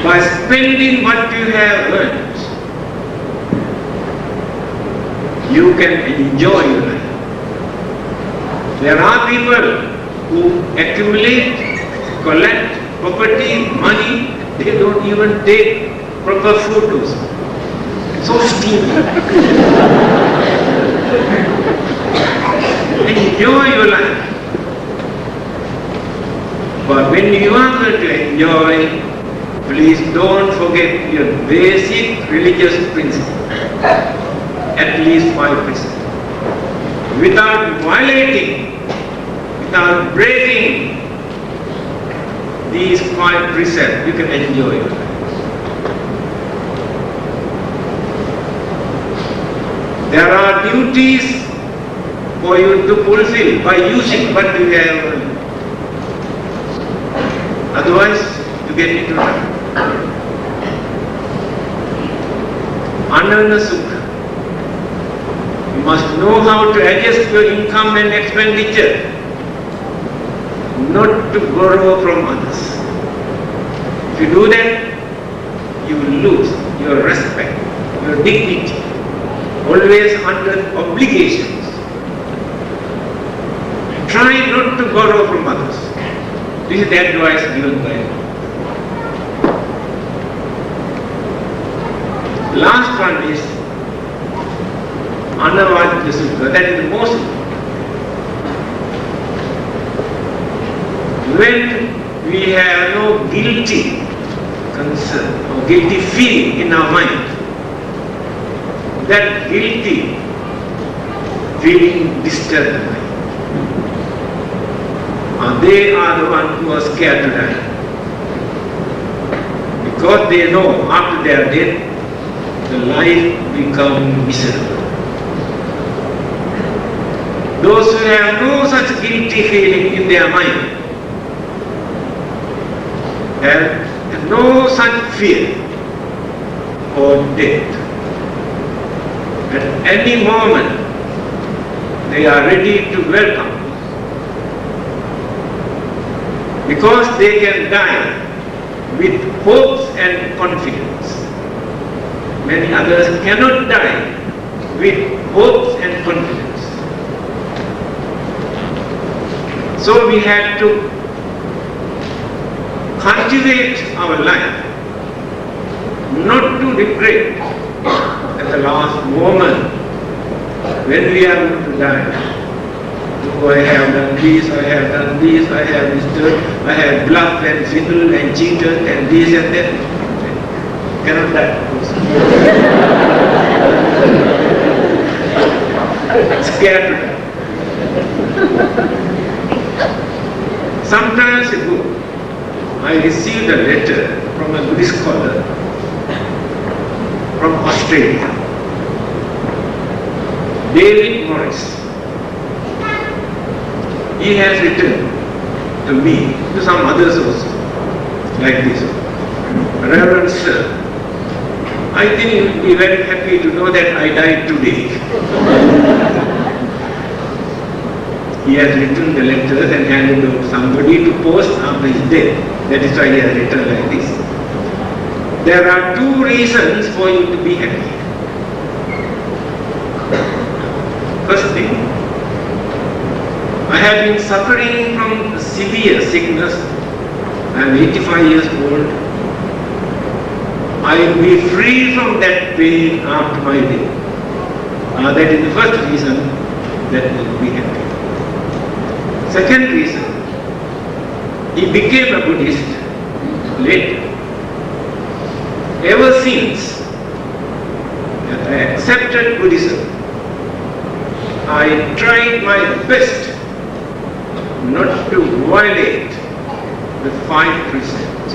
By spending what you have earned, you can enjoy your life. There are people who accumulate, collect property, money, they don't even take proper photos. So stupid. Enjoy your life. But when you are going to enjoy, please don't forget your basic religious principle. At least 5%. Without violating, without breaking these 5 precepts, you can enjoy your life. There are duties for you to fulfill by using what you have earned. Otherwise, you get into trouble. Anana Sukha. You must know how to adjust your income and expenditure, not to borrow from others. If you do that, you will lose your respect, your dignity, always under obligations. try not to borrow from others. This is the advice given by me. Last one is Anavadya Sukha. That is the most important. When we have no guilty concern or guilty feeling in our mind, that guilty feeling disturbs the mind. They are the ones who are scared to die. Because they know after their death, the life becomes miserable. Those who have no such guilty feeling in their mind have no such fear or death. At any moment, they are ready to welcome. Because they can die with hopes and confidence. Many others cannot die with hopes and confidence. So we have to cultivate our life, not to regret at the last moment when we are going to die. Oh, I have done this, I have done this, I have disturbed, I have bluffed and fiddled and cheated and this and that. Cannot die, of course. Scared to die. Sometimes ago, I received a letter from a Buddhist scholar from Australia, David Morris. He has written to me, to some others also, like this. Reverend Sir, I think you will be very happy to know that I died today. He has written the letters and handed over to somebody to post after his death. That is why he has written like this. There are two reasons for you to be happy. First thing, I have been suffering from severe sickness. I am 85 years old. I will be free from that pain after my death. That is the first reason that I will be happy. Second reason, he became a Buddhist later. Ever since that I accepted Buddhism, I tried my best not to violate the 5 precepts.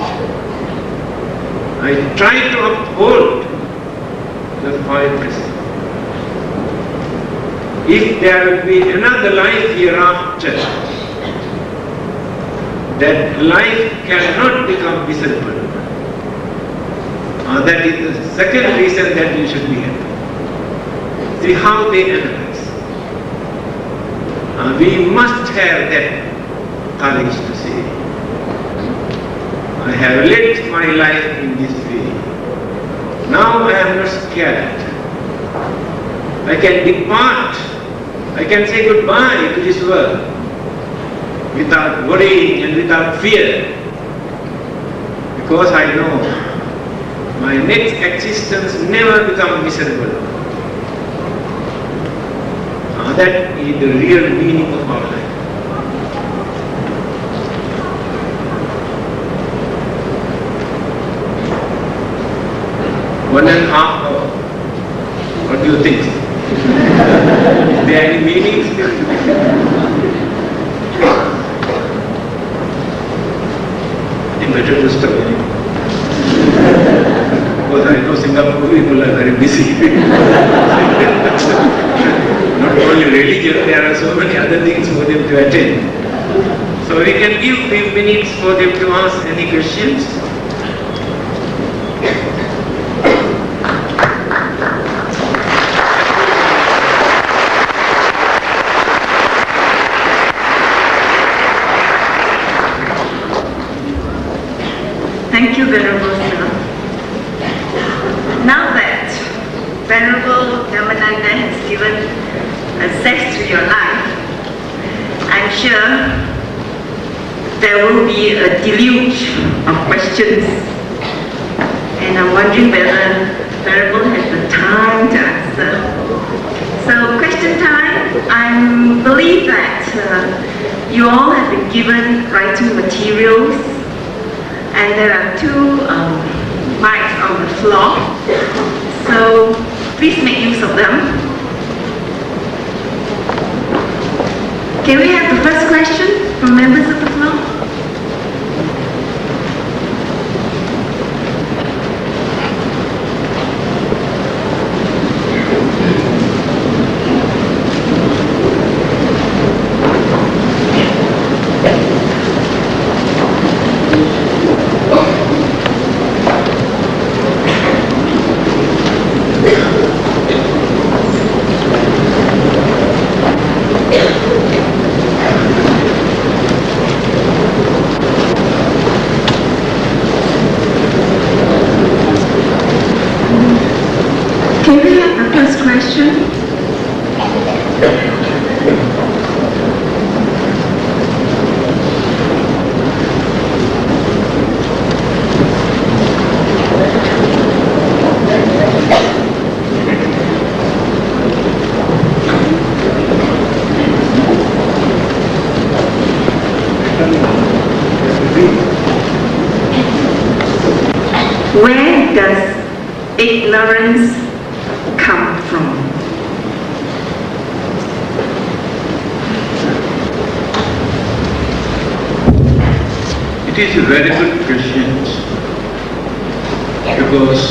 I tried to uphold the 5 precepts. If there will be another life hereafter, that life cannot become miserable. That is the second reason that you should be happy. See how they analyze. We must have that courage to say, I have lived my life in this way. Now I am not scared. I can depart. I can say goodbye to this world without worrying and without fear, because I know my next existence never becomes miserable. That is the real meaning of our life. One and a half hour. What do you think? Is there any meaning? I think better to stop. Because I know Singapore people are very busy. Not only religion, there are so many other things for them to attend. So we can give few minutes for them to ask any questions. Thank you, Venerable Sir. Now that Venerable Dhammananda has given a zest to your life, I I'm sure there will be a deluge of questions, and I'm wondering whether Venerable has the time to answer. So, question time. I believe that you all have been given writing materials, and there are two mics on the floor. So, please make use of them. Can we have the first question from members of the floor? Can we have the first question? Where does ignorance come from? It is a very good question, because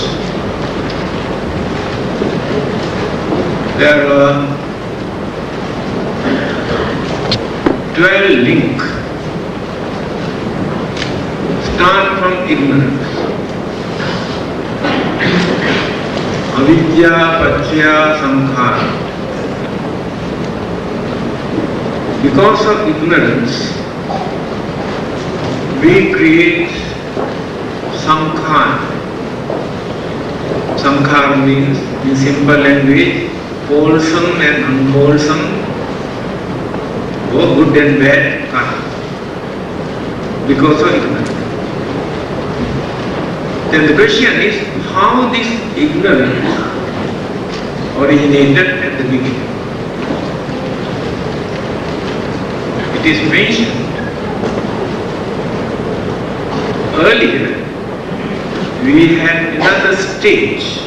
there are 12 links start from ignorance. Avidya Pachya Sankhara. Because of ignorance, we create sankhara. Sankhara means, in simple language, wholesome and unwholesome, or good and bad karma. Because of ignorance. Then the question is, how this ignorance originated at the beginning. It is mentioned earlier, we had another stage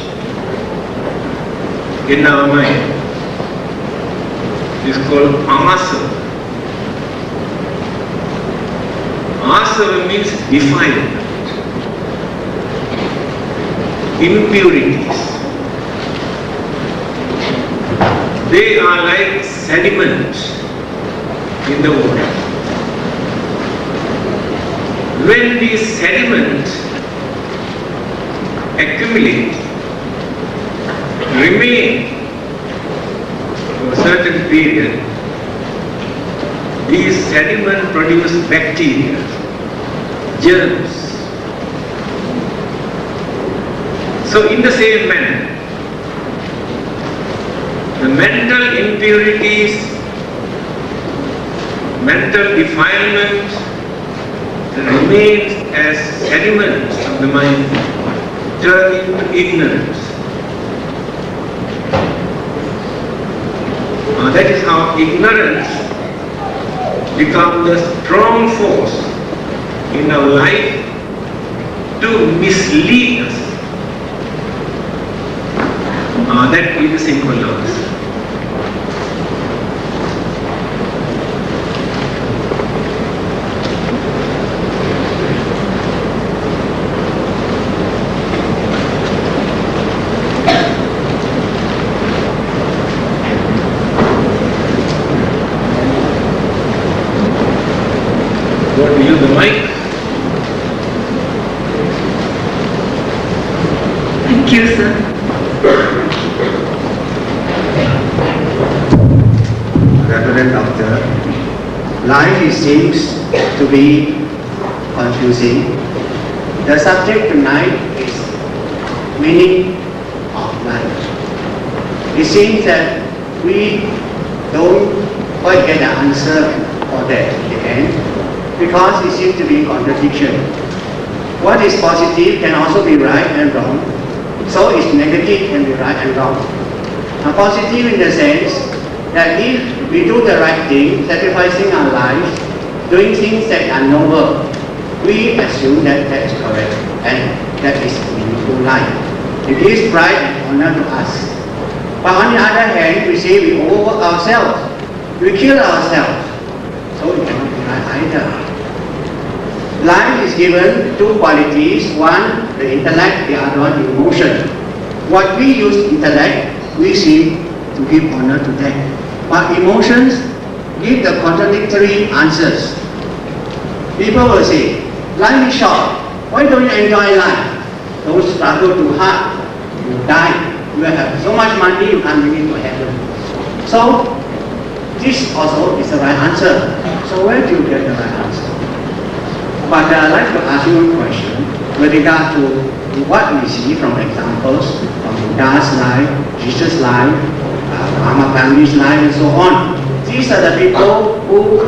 in our mind. It is called asava. Asava means defilement, impurities. They are like sediments in the water. When these sediments accumulate, remain for a certain period, these sediments produce bacteria, germs. So in the same manner, the mental impurities, mental defilement remains as sediments of the mind, turn into ignorance. That is how ignorance becomes a strong force in our life to mislead us. That is the simple answer. Want to use the mic? Thank you, sir. Reverend Doctor, life seems to be confusing. The subject tonight is meaning of life. It seems that we don't quite get an answer for death in the end, because it seems to be contradiction. What is positive can also be right and wrong, so is negative can be right and wrong. Now, positive in the sense that if we do the right thing, sacrificing our lives, doing things that are noble, we assume that that is correct and that is meaningful life. It gives pride and honor to us. But on the other hand, we say we overwork ourselves, we kill ourselves, so it cannot be right either. Life is given two qualities, one the intellect, the other one the emotion. What we use intellect, we seem to give honor to that. But emotions give the contradictory answers. People will say, life is short, why don't you enjoy life? Don't struggle too hard, you die. You have so much money, you can't bring it to heaven. So, this also is the right answer. So where do you get the right answer? But I'd like to ask you a question with regard to what we see from examples from Buddha's life, Jesus' life, Dhamma family's life, and so on. These are the people who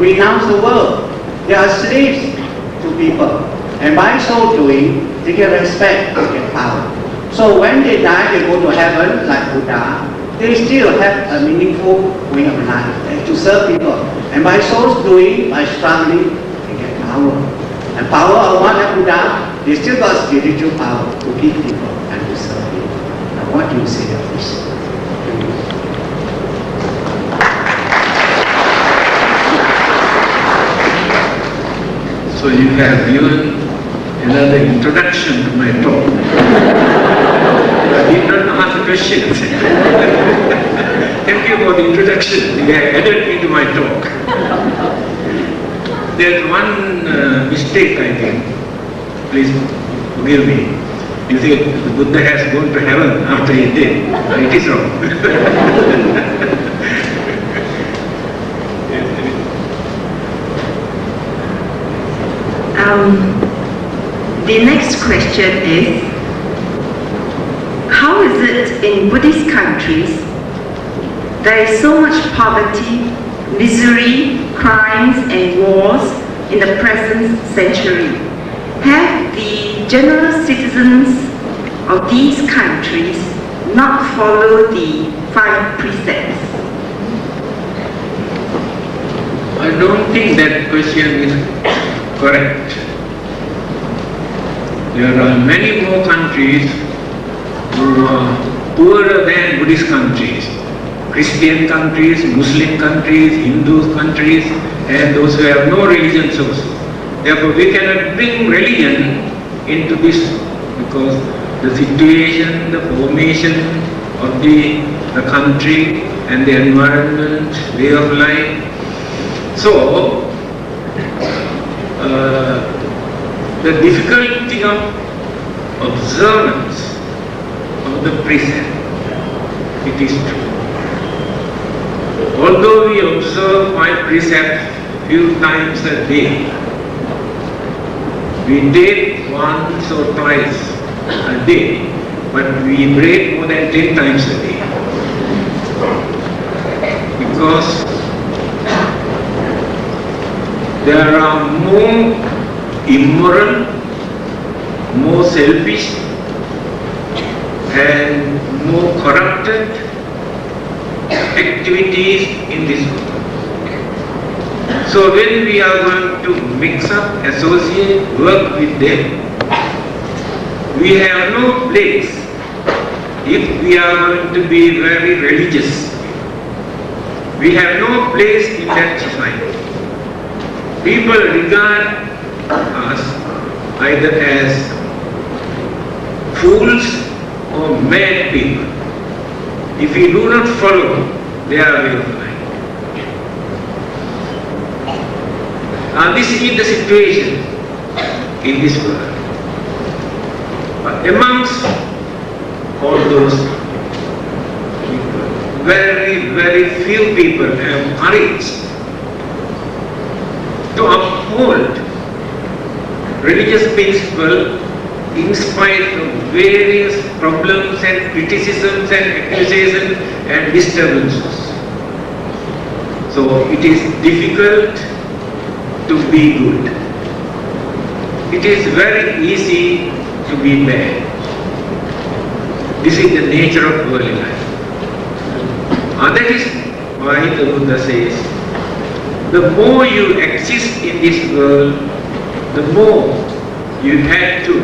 renounce the world. They are slaves to people. And by so doing, they get respect, they get power. So when they die, they go to heaven like Buddha. They still have a meaningful way of life to serve people. And by so doing, by struggling, they get power. And power of what like Buddha, they still got spiritual power to lead people and to serve people. Now what do you say of this? So you have given another introduction to my talk. I did not ask questions. Thank you for the introduction. You have added me to my talk. There's one mistake, I think. Please forgive me. You think the Buddha has gone to heaven after he did. It is wrong. The next question is, how is it in Buddhist countries there is so much poverty, misery, crimes and wars in the present century? Have the general citizens of these countries not followed the 5 precepts? I don't think that question is correct. There are many more countries who are poorer than Buddhist countries. Christian countries, Muslim countries, Hindu countries, and those who have no religions also. Therefore, we cannot bring religion into this because the situation, the formation of the country and the environment, way of life. So, the difficulty of observance of the precept, it is true. Although we observe 5 precepts few times a day, we take once or twice a day, but we break more than 10 times a day. Because there are more immoral, more selfish and more corrupted activities in this world. So when we are going to mix up, associate, work with them, we have no place if we are going to be very religious. We have no place in that society. People regard us either as fools or mad people if we do not follow their way of life. Now this is the situation in this world. But amongst all those people, very, very few people have courage to uphold religious principle in spite of various problems and criticisms and accusations and disturbances. So it is difficult to be good. It is very easy to be bad. This is the nature of worldly life. And that is why the Buddha says, the more you exist in this world, the more you have to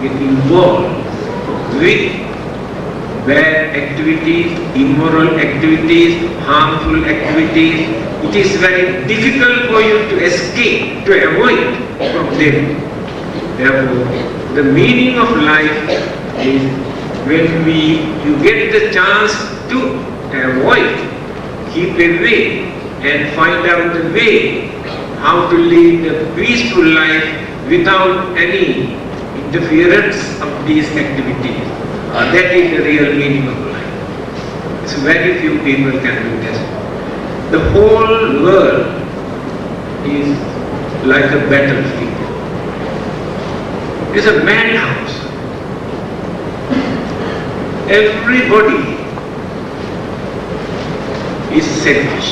get involved with bad activities, immoral activities, harmful activities. It is very difficult for you to escape, to avoid from them. Therefore, the meaning of life is when you get the chance to avoid, keep away and find out the way how to live a peaceful life without any interference of these activities. That is the real meaning of life. So very few people can do this. The whole world is like a battlefield. It's a madhouse. Everybody is selfish.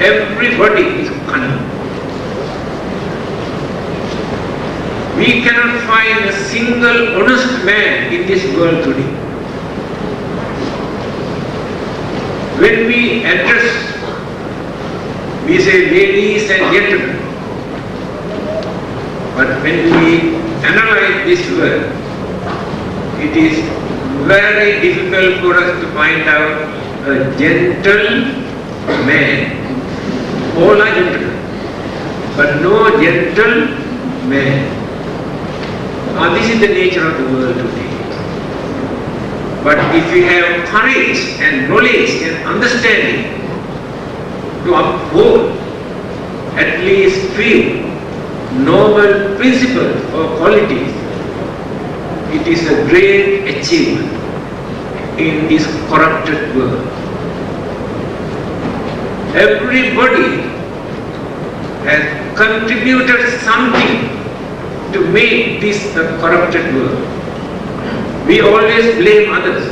Everybody is cunning. We cannot find a single honest man in this world today. When we address, we say ladies and gentlemen. But when we analyze this word, it is very difficult for us to find out a gentle man. All are gentlemen, but no gentle man. This is the nature of the world today. But if we have courage and knowledge and understanding to uphold at least few noble principles or qualities, it is a great achievement in this corrupted world. Everybody has contributed something to make this a corrupted world. We always blame others,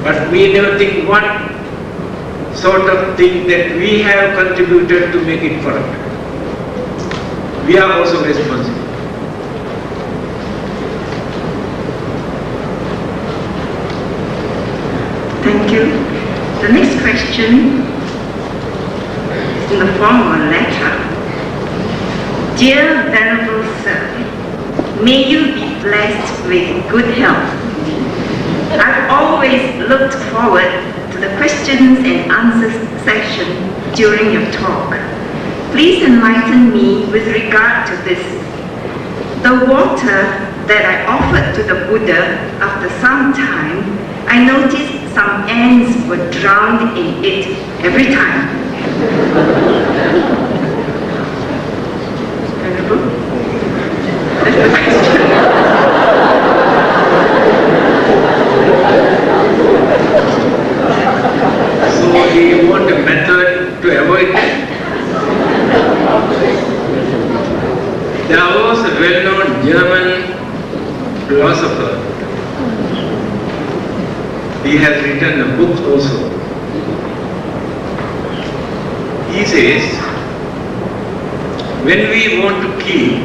but we never think what sort of thing that we have contributed to make it corrupt. We are also responsible. Thank you. The next question is in the form of a letter. Dear Venerable Sir, may you be blessed with good health. I've always looked forward to the questions and answers section during your talk. Please enlighten me with regard to this. The water that I offered to the Buddha, after some time, I noticed some ants were drowned in it every time. That's the question. So do you want a method to avoid that? There was a well-known German philosopher. He has written a book also. He says, when we want to keep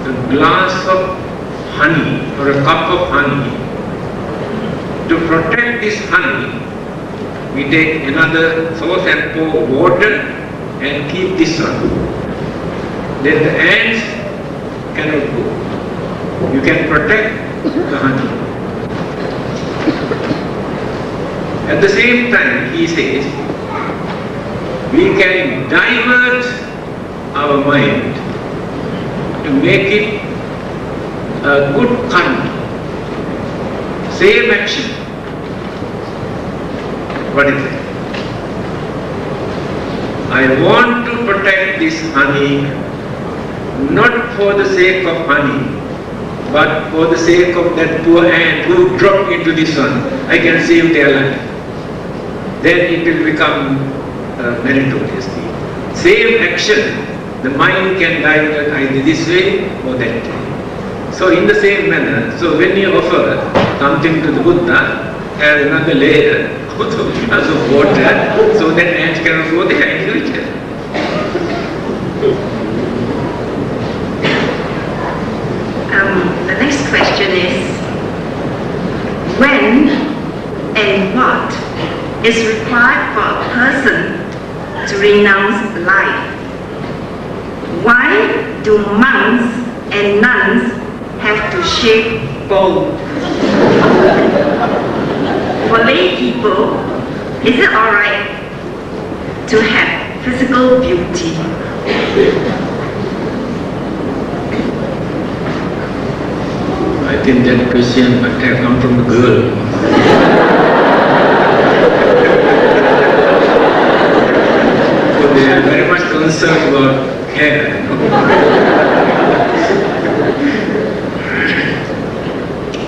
a glass of honey or a cup of honey, to protect this honey, we take another source and pour water and keep this one. Then the ants cannot go. You can protect the honey. At the same time, he says, we can divert our mind to make it a good karma. Same action. What is it? I want to protect this honey not for the sake of honey, but for the sake of that poor ant who dropped into this one. I can save their life. Then it will become meritorious. Same action, the mind can divert either this way or that way. So in the same manner, so when you offer something to the Buddha, add another layer, as of water, so that ants cannot go there in future. The next question is, when and what is required for a person to renounce life? Why do monks and nuns have to shave bald? For lay people, is it alright to have physical beauty? I think that question must have come from a girl. So they are very much concerned about hair.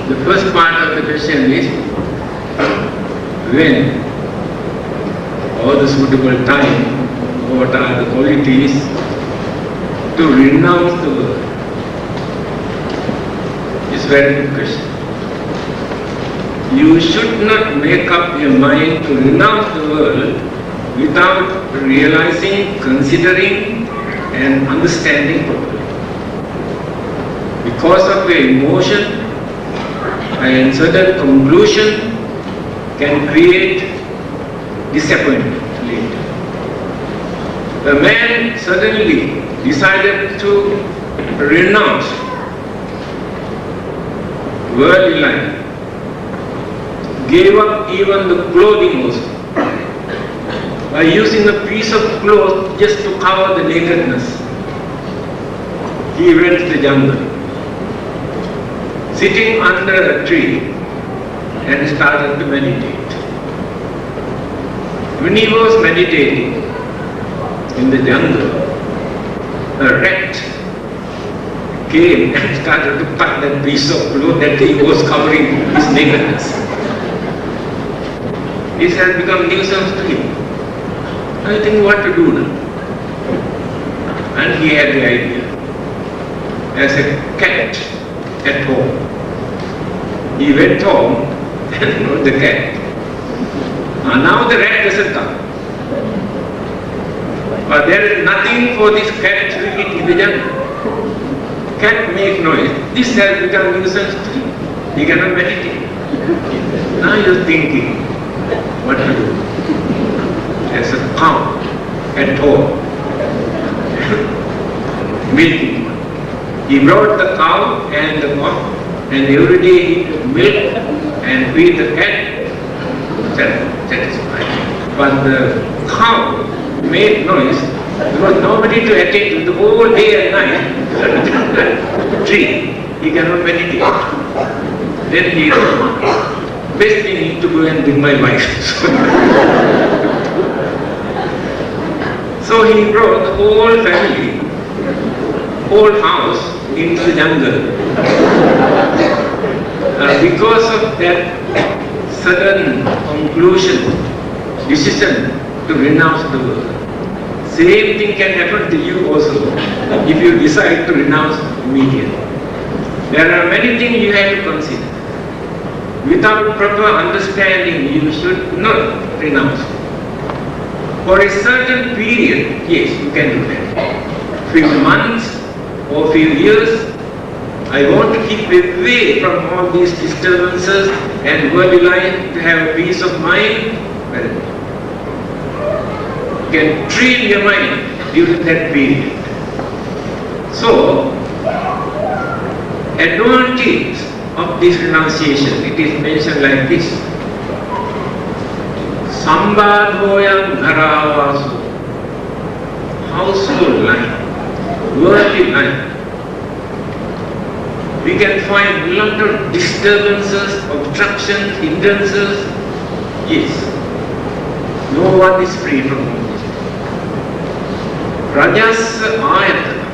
The first part of the question is when or the suitable time, what are the qualities to renounce the world? It's a very good question. You should not make up your mind to renounce the world without realizing, considering and understanding properly. Because of your emotion and certain conclusion can create disappointment later. The man suddenly decided to renounce worldly life, gave up even the clothing also, by using a piece of cloth just to cover the nakedness. He went to the jungle, sitting under a tree and started to meditate. When he was meditating in the jungle, a rat came and started to cut that piece of cloth that he was covering his nakedness. This has become nuisance to him. I think what to do now. And he had the idea. As a cat at home. He went home and brought the cat. And now the rat doesn't come. But there is nothing for this cat to eat in the jungle. Cat make noise. This has become nuisance to him. He cannot meditate. Now you're thinking what to do. As a cow at home, milking. He brought the cow and the cow, and every day he took milk and feed the cat. Satisfied. But the cow made noise. There was nobody to attend to the whole day and night. Tree. He cannot meditate. Then he thought, best thing is to go and bring my wife. So he brought the whole family, whole house into the jungle. Because of that sudden conclusion, decision to renounce the world. Same thing can happen to you also if you decide to renounce immediately. There are many things you have to consider. Without proper understanding, you should not renounce. For a certain period, yes, you can do that. Few months or few years, I want to keep away from all these disturbances and worldly life to have peace of mind. Very good. You can train your mind during that period. So, advantage of this renunciation, it is mentioned like this. Sambadhoyam dharavasu, household life, worldly life. We can find a lot of disturbances, obstructions, hindrances. Yes, no one is free from all this. Rajasa ayatana,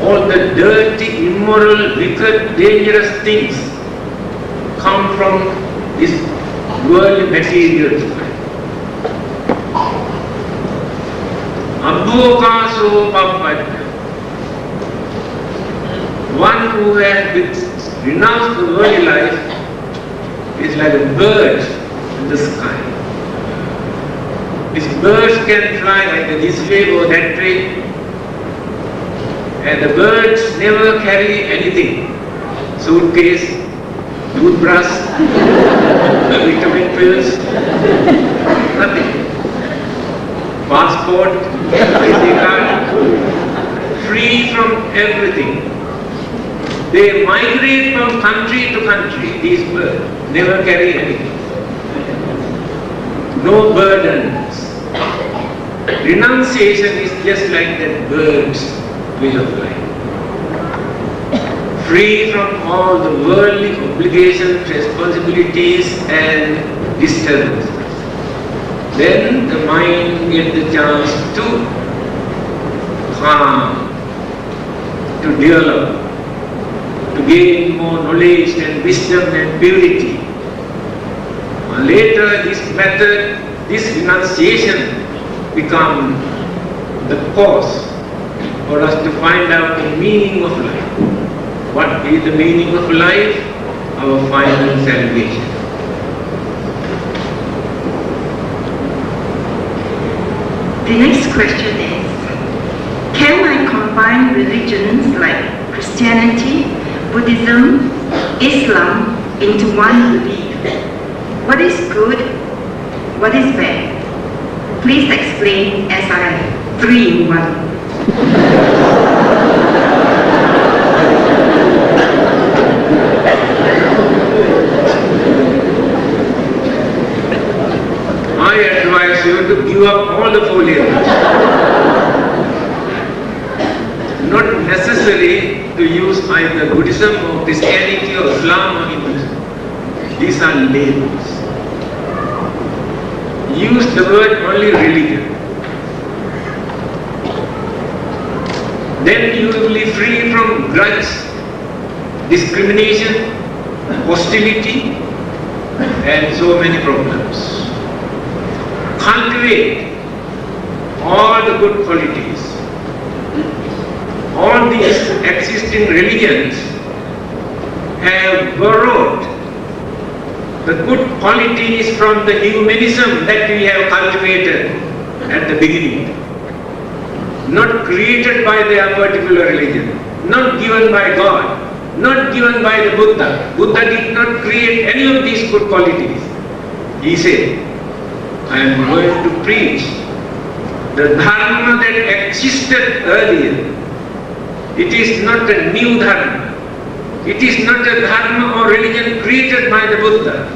all the dirty, immoral, wicked, dangerous things come from this worldly material life. Abhokaso pappatya. One who has renounced the worldly life is like a bird in the sky. These birds can fly either this way or that way, and the birds never carry anything. Suitcase, toothbrush, vitamin pills, nothing. Passport, ID card, free from everything. They migrate from country to country, these birds, never carry anything. No burdens. Renunciation is just like that bird's way of life. Free from all the worldly obligations, responsibilities and disturbances. Then the mind gets the chance to calm, to develop, to gain more knowledge and wisdom and purity. Later this method, this renunciation become the cause for us to find out the meaning of life. What is the meaning of life? Our final salvation. The next question is, can I combine religions like Christianity, Buddhism, Islam into one belief? What is good? What is bad? Please explain, as I am 3 in 1. I advise you to give up all the 4 labels. Not necessary to use either Buddhism or Christianity or Islam or Hinduism. These are labels. Use the word only religion. Then you will be free from grudge, discrimination, hostility, and so many problems. Cultivate all the good qualities. All these existing religions have borrowed the good qualities from the humanism that we have cultivated at the beginning. Not created by their particular religion, not given by God, not given by the Buddha. Buddha did not create any of these good qualities. He said, I am going to preach the Dhamma that existed earlier. It is not a new Dharma. It is not a Dharma or religion created by the Buddha.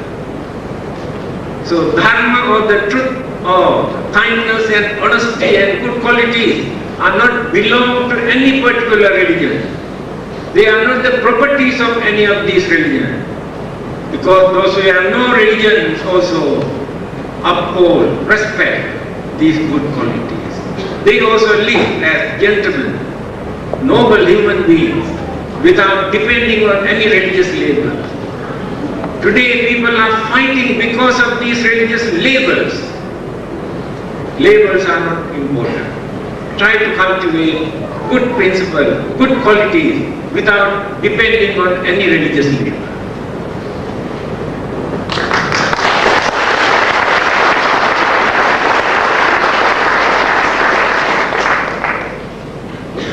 So Dharma or the truth or kindness and honesty and good qualities are not belong to any particular religion. They are not the properties of any of these religions. Because those who have no religions also uphold, respect these good qualities. They also live as gentlemen, noble human beings, without depending on any religious label. Today people are fighting because of these religious labels. Labels are not important. Try to cultivate good principles, good qualities, without depending on any religious label.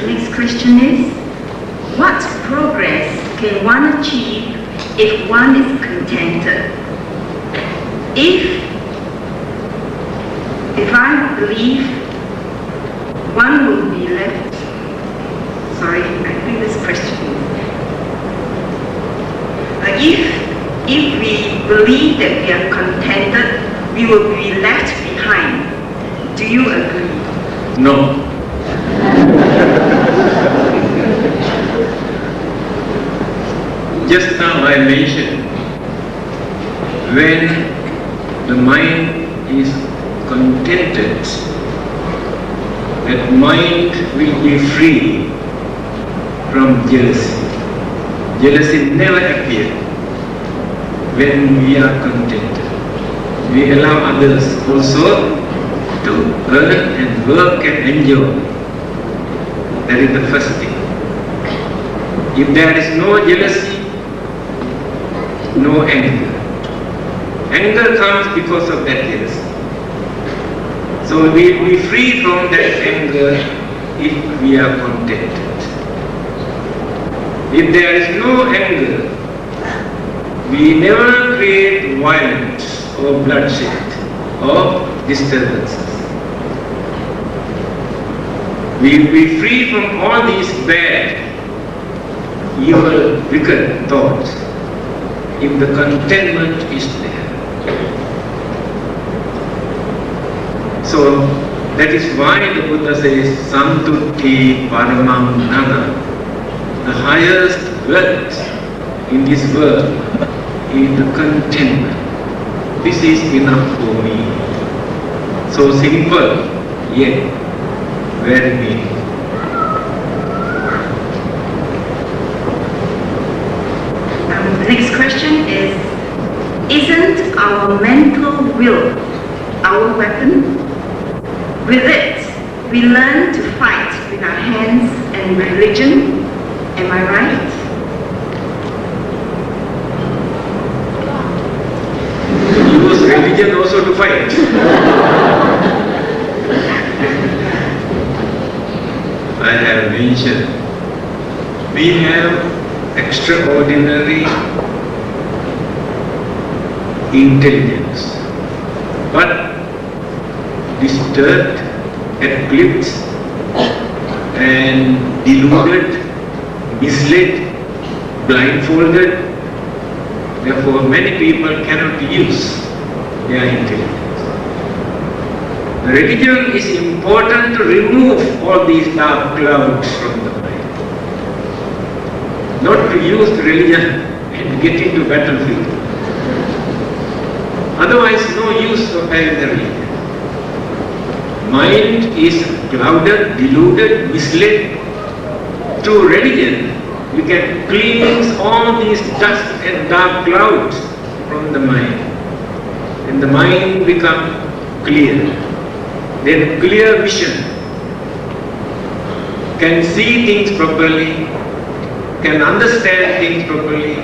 Next question is, what progress can one achieve if one is contented? If I believe one will be left, sorry, I think this question, if we believe that we are contented, we will be left behind. Do you agree? No. Just now I mentioned, when the mind is contented, that mind will be free from jealousy. Jealousy never appears when we are contented. We allow others also to earn and work and enjoy. That is the first thing. If there is no jealousy, no anger. Anger comes because of that jealousy. So we will be free from that anger if we are contented. If there is no anger, we never create violence or bloodshed or disturbances. We will be free from all these bad, evil, wicked thoughts if the contentment is there. So that is why the Buddha says, Santutti Paramam Nana. The highest wealth in this world is the contentment. This is enough for me. So simple, yet very meaningful. The next question is, isn't our mental will our weapon? With it, we learn to fight with our hands and religion. Am I right? Use religion also to fight. I have mentioned, we have extraordinary intelligence, but disturbed, eclipsed, and deluded, misled, blindfolded. Therefore, many people cannot use their intelligence. Religion is important to remove all these dark clouds from the mind. Not to use religion and get into battlefield. Otherwise, no use of having the religion. Mind is clouded, deluded, misled. Through religion, we can cleanse all these dust and dark clouds from the mind. And the mind becomes clear. Then clear vision, can see things properly, can understand things properly,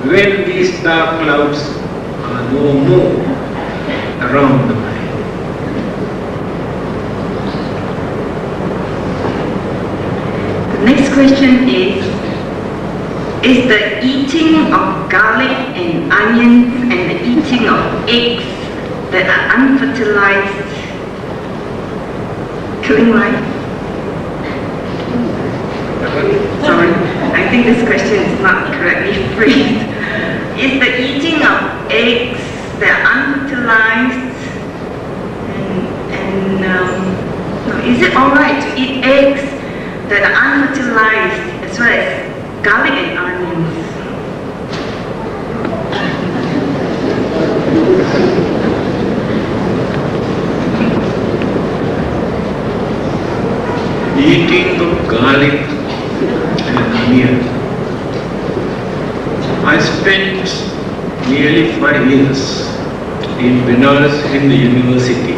when these dark clouds are no more around the mind. The next question is the eating of garlic and onions and the eating of eggs that are unfertilized killing life? Sorry, I think this question is not correctly phrased. Is the eating of eggs that are unfertilized is it alright to eat eggs that are unfertilized as well as garlic and onions? Eating of garlic and onion. I spent nearly 5 years in Benares in the university.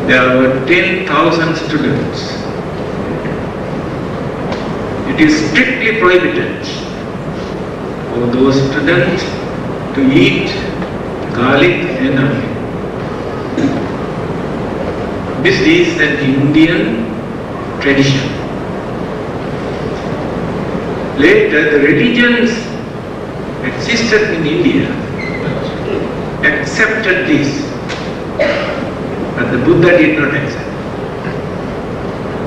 There were 10,000 students. It is strictly prohibited for those students to eat garlic and onion. This is an Indian tradition. Later, the religions existed in India accepted this, but the Buddha did not accept.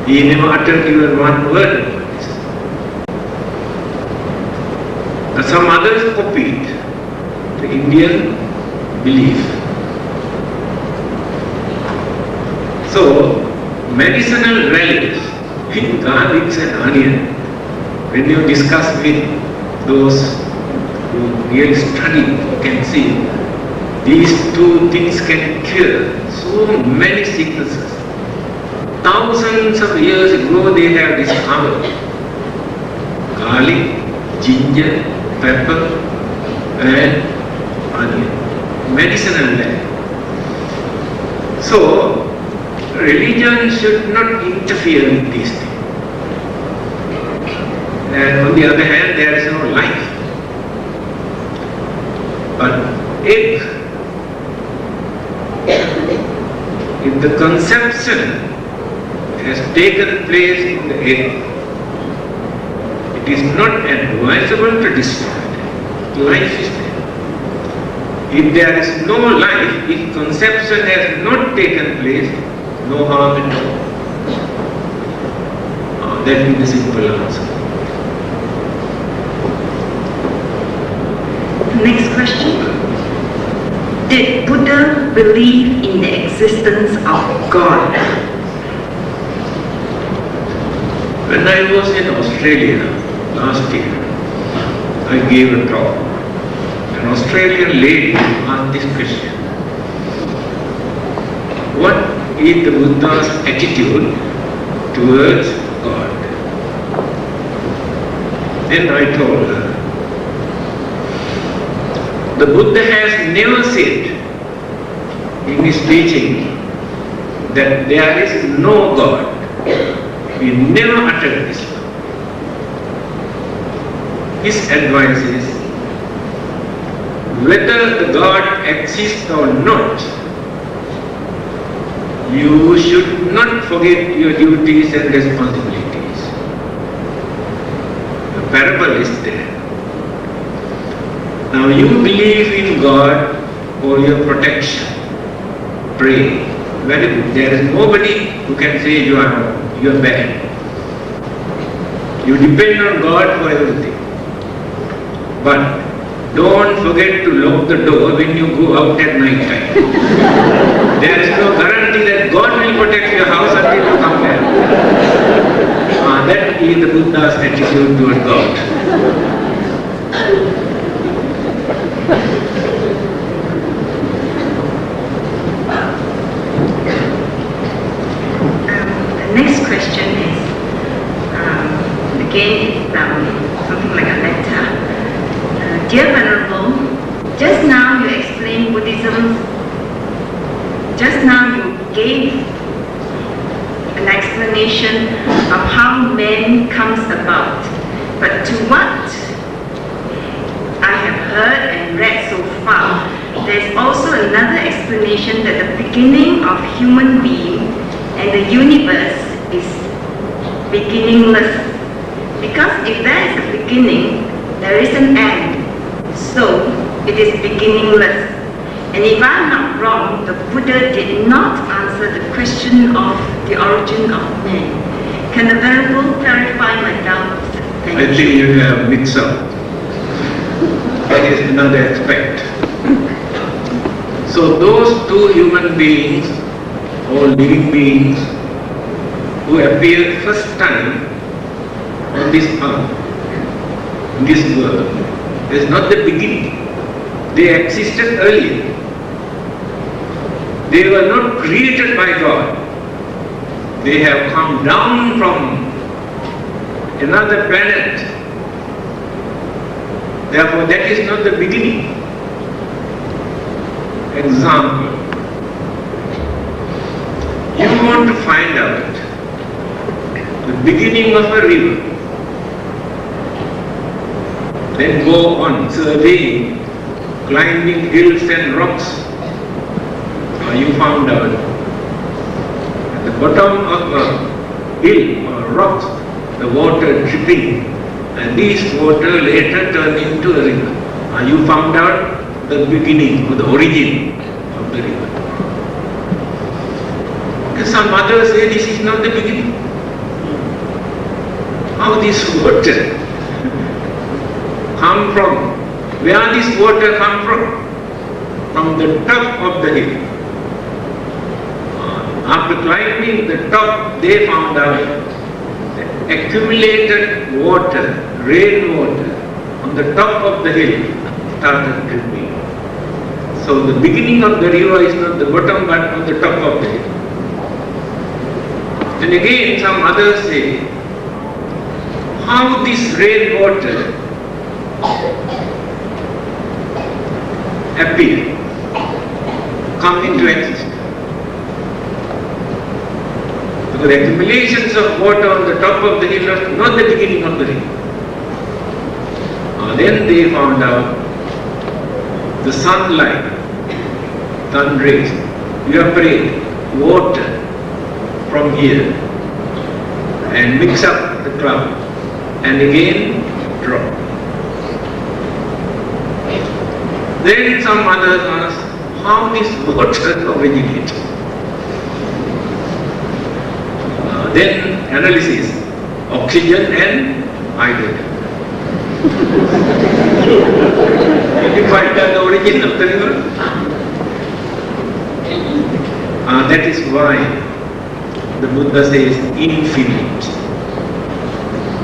He never uttered even one word about this. But some others copied the Indian belief. So, medicinal values in garlics and onion, when you discuss with those who really study, you can see these two things can cure so many sicknesses. Thousands of years ago they have discovered garlic, ginger, pepper and onion, medicinal value. So, religion should not interfere with these things. And on the other hand, there is no life. But egg. If the conception has taken place in the egg, it is not advisable to destroy it. Life is there. If there is no life, if conception has not taken place, no harm at all. That is the simple answer. Next question. Did Buddha believe in the existence of God? When I was in Australia last year, I gave a talk. An Australian lady asked this question. What is the Buddha's attitude towards God? Then I told her, the Buddha has never said in his teaching that there is no God. He never uttered this. His advice is, whether the God exists or not, you should not forget your duties and responsibilities. The parable is there. Now you believe in God for your protection. Pray. Very good. There is nobody who can say you are wrong, you are bad. You depend on God for everything. But don't forget to lock the door when you go out at night time. There is no guarantee that God will protect your house until you come back. That is the Buddha's attitude toward God. The next question is, again, it's something like a letter. Dear Venerable, just now you explained Buddhism, just now you gave an explanation of how man comes about. But to what I have heard and read so far, there's also another explanation that the beginning of human being and the universe is beginningless. Because if there is a beginning, there is an end. So, it is beginningless. And if I'm not wrong, the Buddha did not answer the question of the origin of man. Can the Venerable clarify my doubts? I think you have mixed up. That is another aspect. So those two human beings or living beings who appeared first time on this earth, in this world, is not the beginning. They existed earlier. They were not created by God. They have come down from another planet. Therefore, that is not the beginning. Example. You want to find out the beginning of a river. Then go on surveying, climbing hills and rocks. You found out at the bottom of a hill or rock, the water dripping, and this water later turned into a river. You found out the beginning or the origin of the river. And some others say this is not the beginning. How this water come from? Where this water come from? From the top of the hill. After climbing the top, they found out that accumulated water, rainwater, on the top of the hill started dripping. So the beginning of the river is not the bottom but on the top of the hill. Then again some others say, how this rainwater appear, come into existence. So the accumulations of water on the top of the hill are not the beginning of the river. Then they found out the sunlight, sun rays, evaporate water from here and mix up the cloud and again drop. Then some others ask, how is water originated? Then analysis, oxygen and hydrogen. You find out the origin of the river? That is why the Buddha says infinite,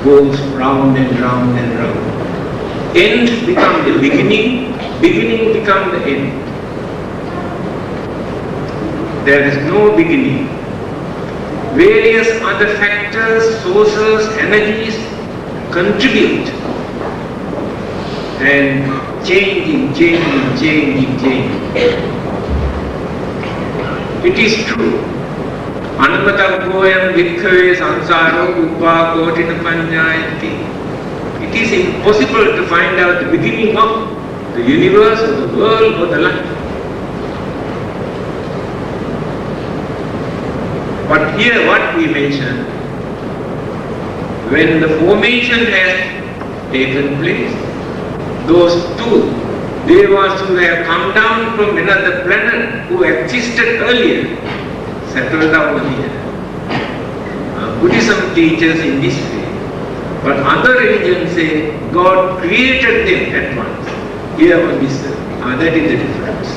goes round and round and round. End become the beginning, beginning become the end. There is no beginning. Various other factors, sources, energies contribute and changing. It is true. Anamatagoyam vikkhave sansaro uppakotina panjayati. It is impossible to find out the beginning of the universe or the world or the life. But here what we mention, when the formation has taken place, those two devas who have come down from another planet who existed earlier, settled down here. Buddhism teaches in this way, but other religions say God created them at once, here on this earth. That is the difference.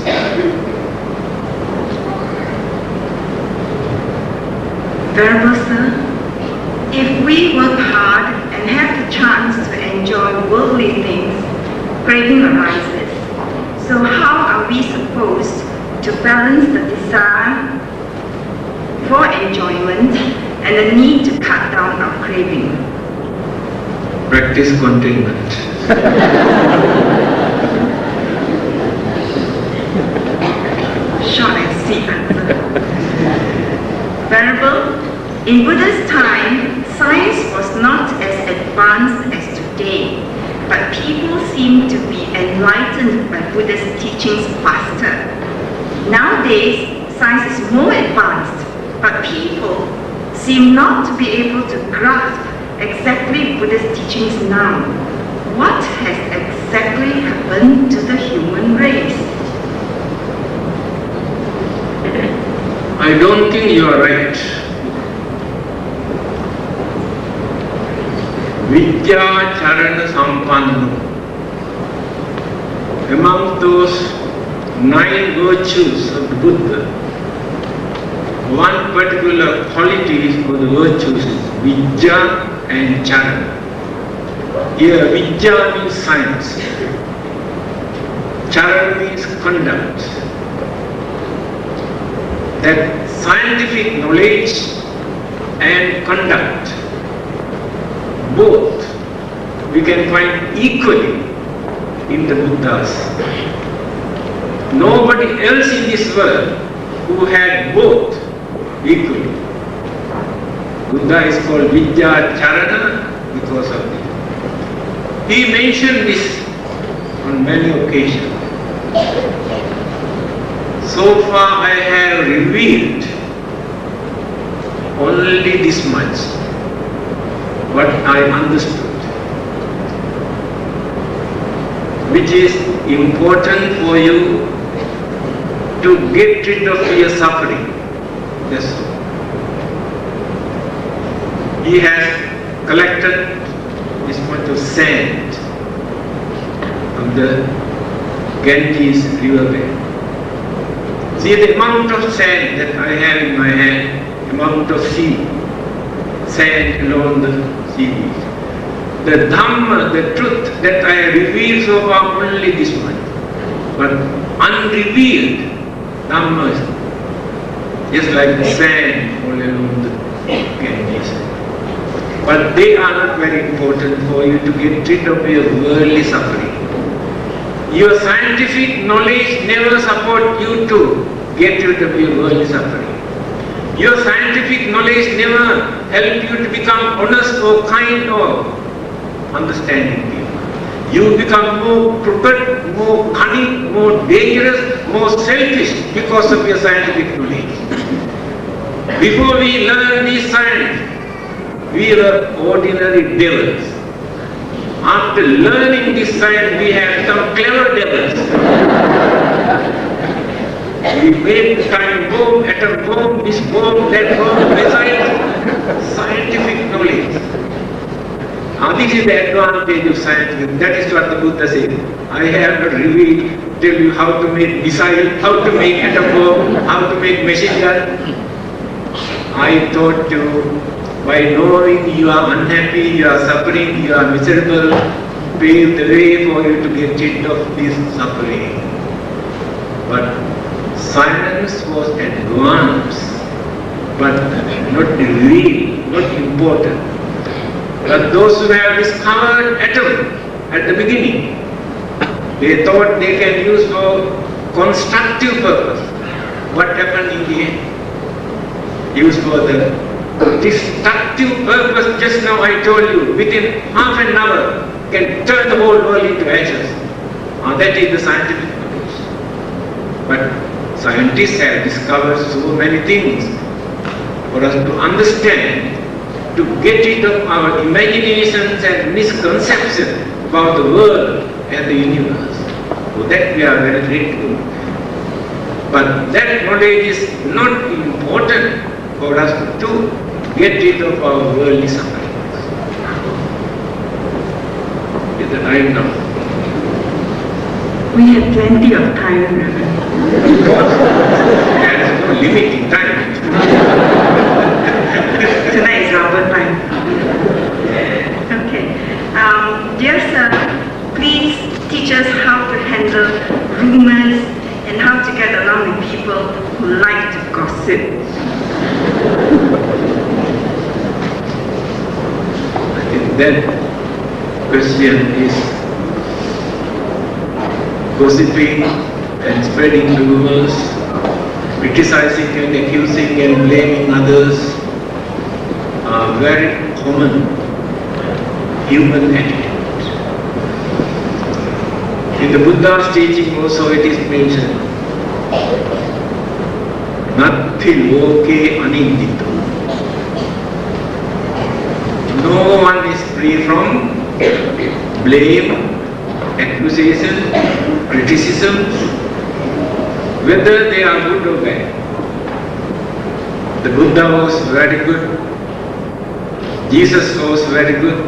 Venerable Sir, if we work hard and have the chance to enjoy worldly things, craving arises. So how are we supposed to balance the desire for enjoyment and the need to cut down our craving? Practice containment. Short and sweet answer. Venerable, in Buddha's time, science was not as advanced as today, but people seem to be enlightened by Buddha's teachings faster. Nowadays, science is more advanced, but people seem not to be able to grasp exactly Buddha's teachings now. What has exactly happened to the human race? I don't think you are right. Vidya Charana Sampanno. Among those 9 virtues of the Buddha, one particular quality for the virtues is Vidya and Charana. Here Vidya means science, Charana means conduct. That scientific knowledge and conduct, both we can find equally in the Buddhas. Nobody else in this world who had both equally. Buddha is called Vidya Charana because of it. He mentioned this on many occasions. So far I have revealed only this much, what I understood, which is important for you to get rid of your suffering. That's all. He has collected this much of sand from the Ganges riverbed. See the amount of sand that I have in my hand, amount of sea, sand along the sea beach. The Dhamma, the truth that I have revealed so far, only this much. But unrevealed Dhamma is just like the sand all along the Ganges. But they are not very important for you to get rid of your worldly suffering. Your scientific knowledge never support you to get rid of your worldly suffering. Your scientific knowledge never help you to become honest or kind or understanding people. you become more crooked, more cunning, more dangerous, more selfish because of your scientific knowledge. Before we learned this science, we were ordinary devils. After learning this science, we have become clever devils. We made time bomb, atom bomb, this bomb, that bomb, besides scientific knowledge. Now this is the advantage of science. That is what the Buddha said. I have not revealed, tell you how to make missile, how to make atom bomb, how to make machine gun. I taught you by knowing you are unhappy, you are suffering, you are miserable, pave the way for you to get rid of this suffering. But science was advanced, but not real, not important. But those who have discovered atom at the beginning, they thought they can use for constructive purpose. What happened in the end? Used for the destructive purpose. Just now I told you, within half an hour can turn the whole world into ashes. That is the scientific knowledge. But scientists have discovered so many things for us to understand, to get rid of our imaginations and misconceptions about the world and the universe. For that we are very grateful. But that knowledge is not important for us to get rid of our worldly sufferings. Is the time now? We have plenty of time, Reverend. There is no limit in time. Tonight is rubber time. Okay. Dear sir, please teach us how to handle rumors and how to get along with people who like to gossip. I think that question is gossiping and spreading rumors, criticizing and accusing and blaming others are very common human attitude. In the Buddha's teaching also it is mentioned, Natti loke anindito. No one is free from blame, accusation, criticism, whether they are good or bad. The Buddha was very good, Jesus was very good,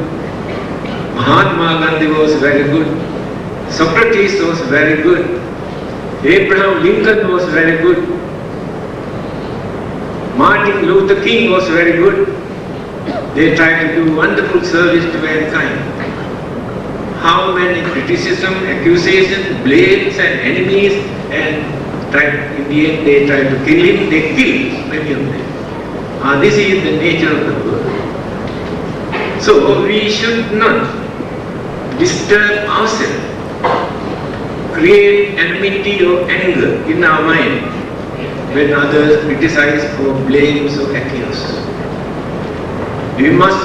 Mahatma Gandhi was very good, Socrates was very good, Abraham Lincoln was very good, Martin Luther King was very good. They tried to do wonderful service to mankind. How many criticism, accusation, blames and enemies, and in the end they tried to kill him, they killed many of them. This is the nature of the world. So we should not disturb ourselves, create enmity or anger in our mind when others criticize or blames or accuse. We must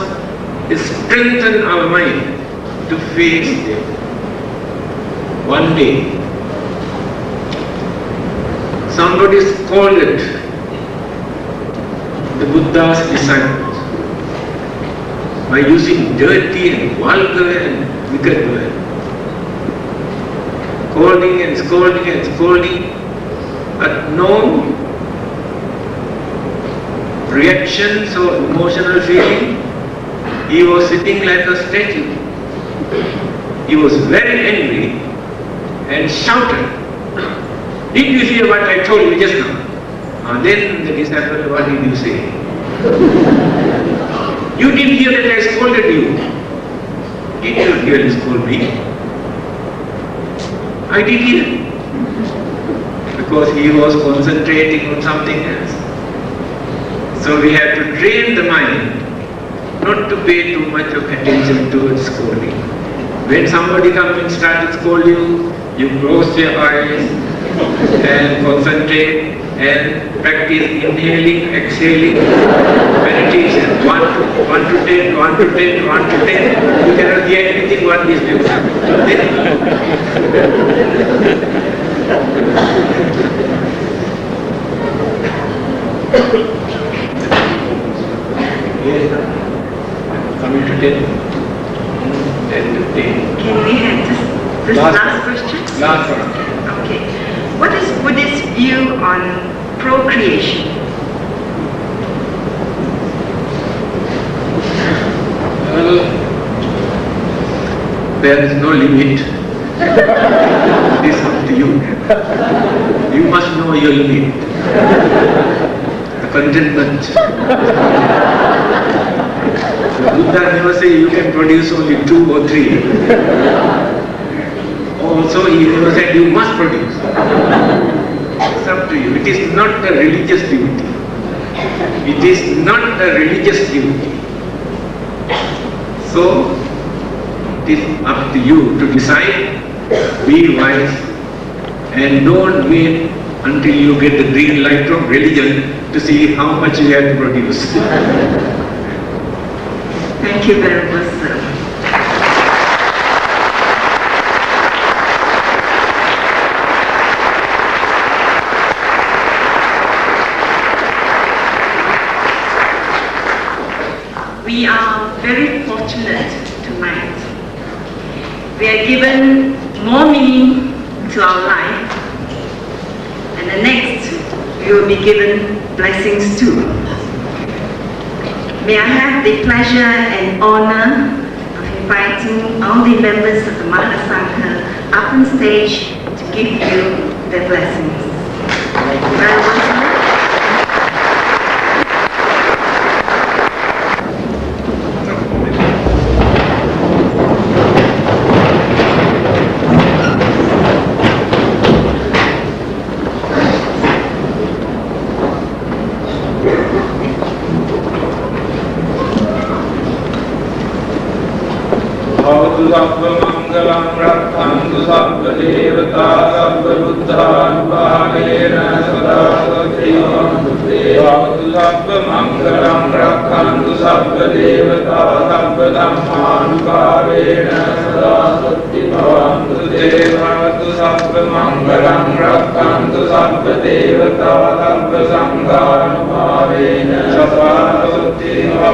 strengthen our mind to face them. One day, somebody scolded the Buddha's disciples by using dirty and vulgar and wicked words. Scolding and scolding and scolding, but no reactions or emotional feeling. He was sitting like a statue. He was very angry and shouted, "Did you hear what I told you just now?" Then the disciple, "What did you say?" "You didn't hear that I scolded you." "Did you really scold me?" "I did hear." Because he was concentrating on something else. So we have to train the mind not to pay too much of attention towards scolding. When somebody comes and starts to scold you, you close your eyes and concentrate and practice inhaling, exhaling, meditation, 1 to 10, 1 to 10, 1 to 10, you cannot hear anything what is doing. Coming to 10. 10 to 10. Can we have this last question? Last one. Okay. What is Buddhist view on procreation? Well, there is no limit. It is up to you. You must know your limit. The contentment. The Buddha never say you can produce only 2 or 3. Also, he never said you must produce. It's up to you. It is not a religious duty. It is not a religious duty. So, it is up to you to decide, be wise, and don't wait until you get the green light from religion to see how much you have to produce. Thank you very much, sir. We are very fortunate tonight. We are given more meaning to our life, and the next we will be given blessings too. May I have the pleasure and honor of inviting all the members of the Mahasangha up on stage to give you their blessings. Very well. Sabba mangalam rakhantu sabba devata sabba buddhanupamena sada satya. Sabba mangalam rakhantu sabba devata sabba dhammanupamena sada satya. Devatu sabba mangalam rakhantu sabba devata sabba sanghanupamena sada satya.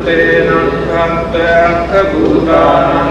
Tena khatta bhutanam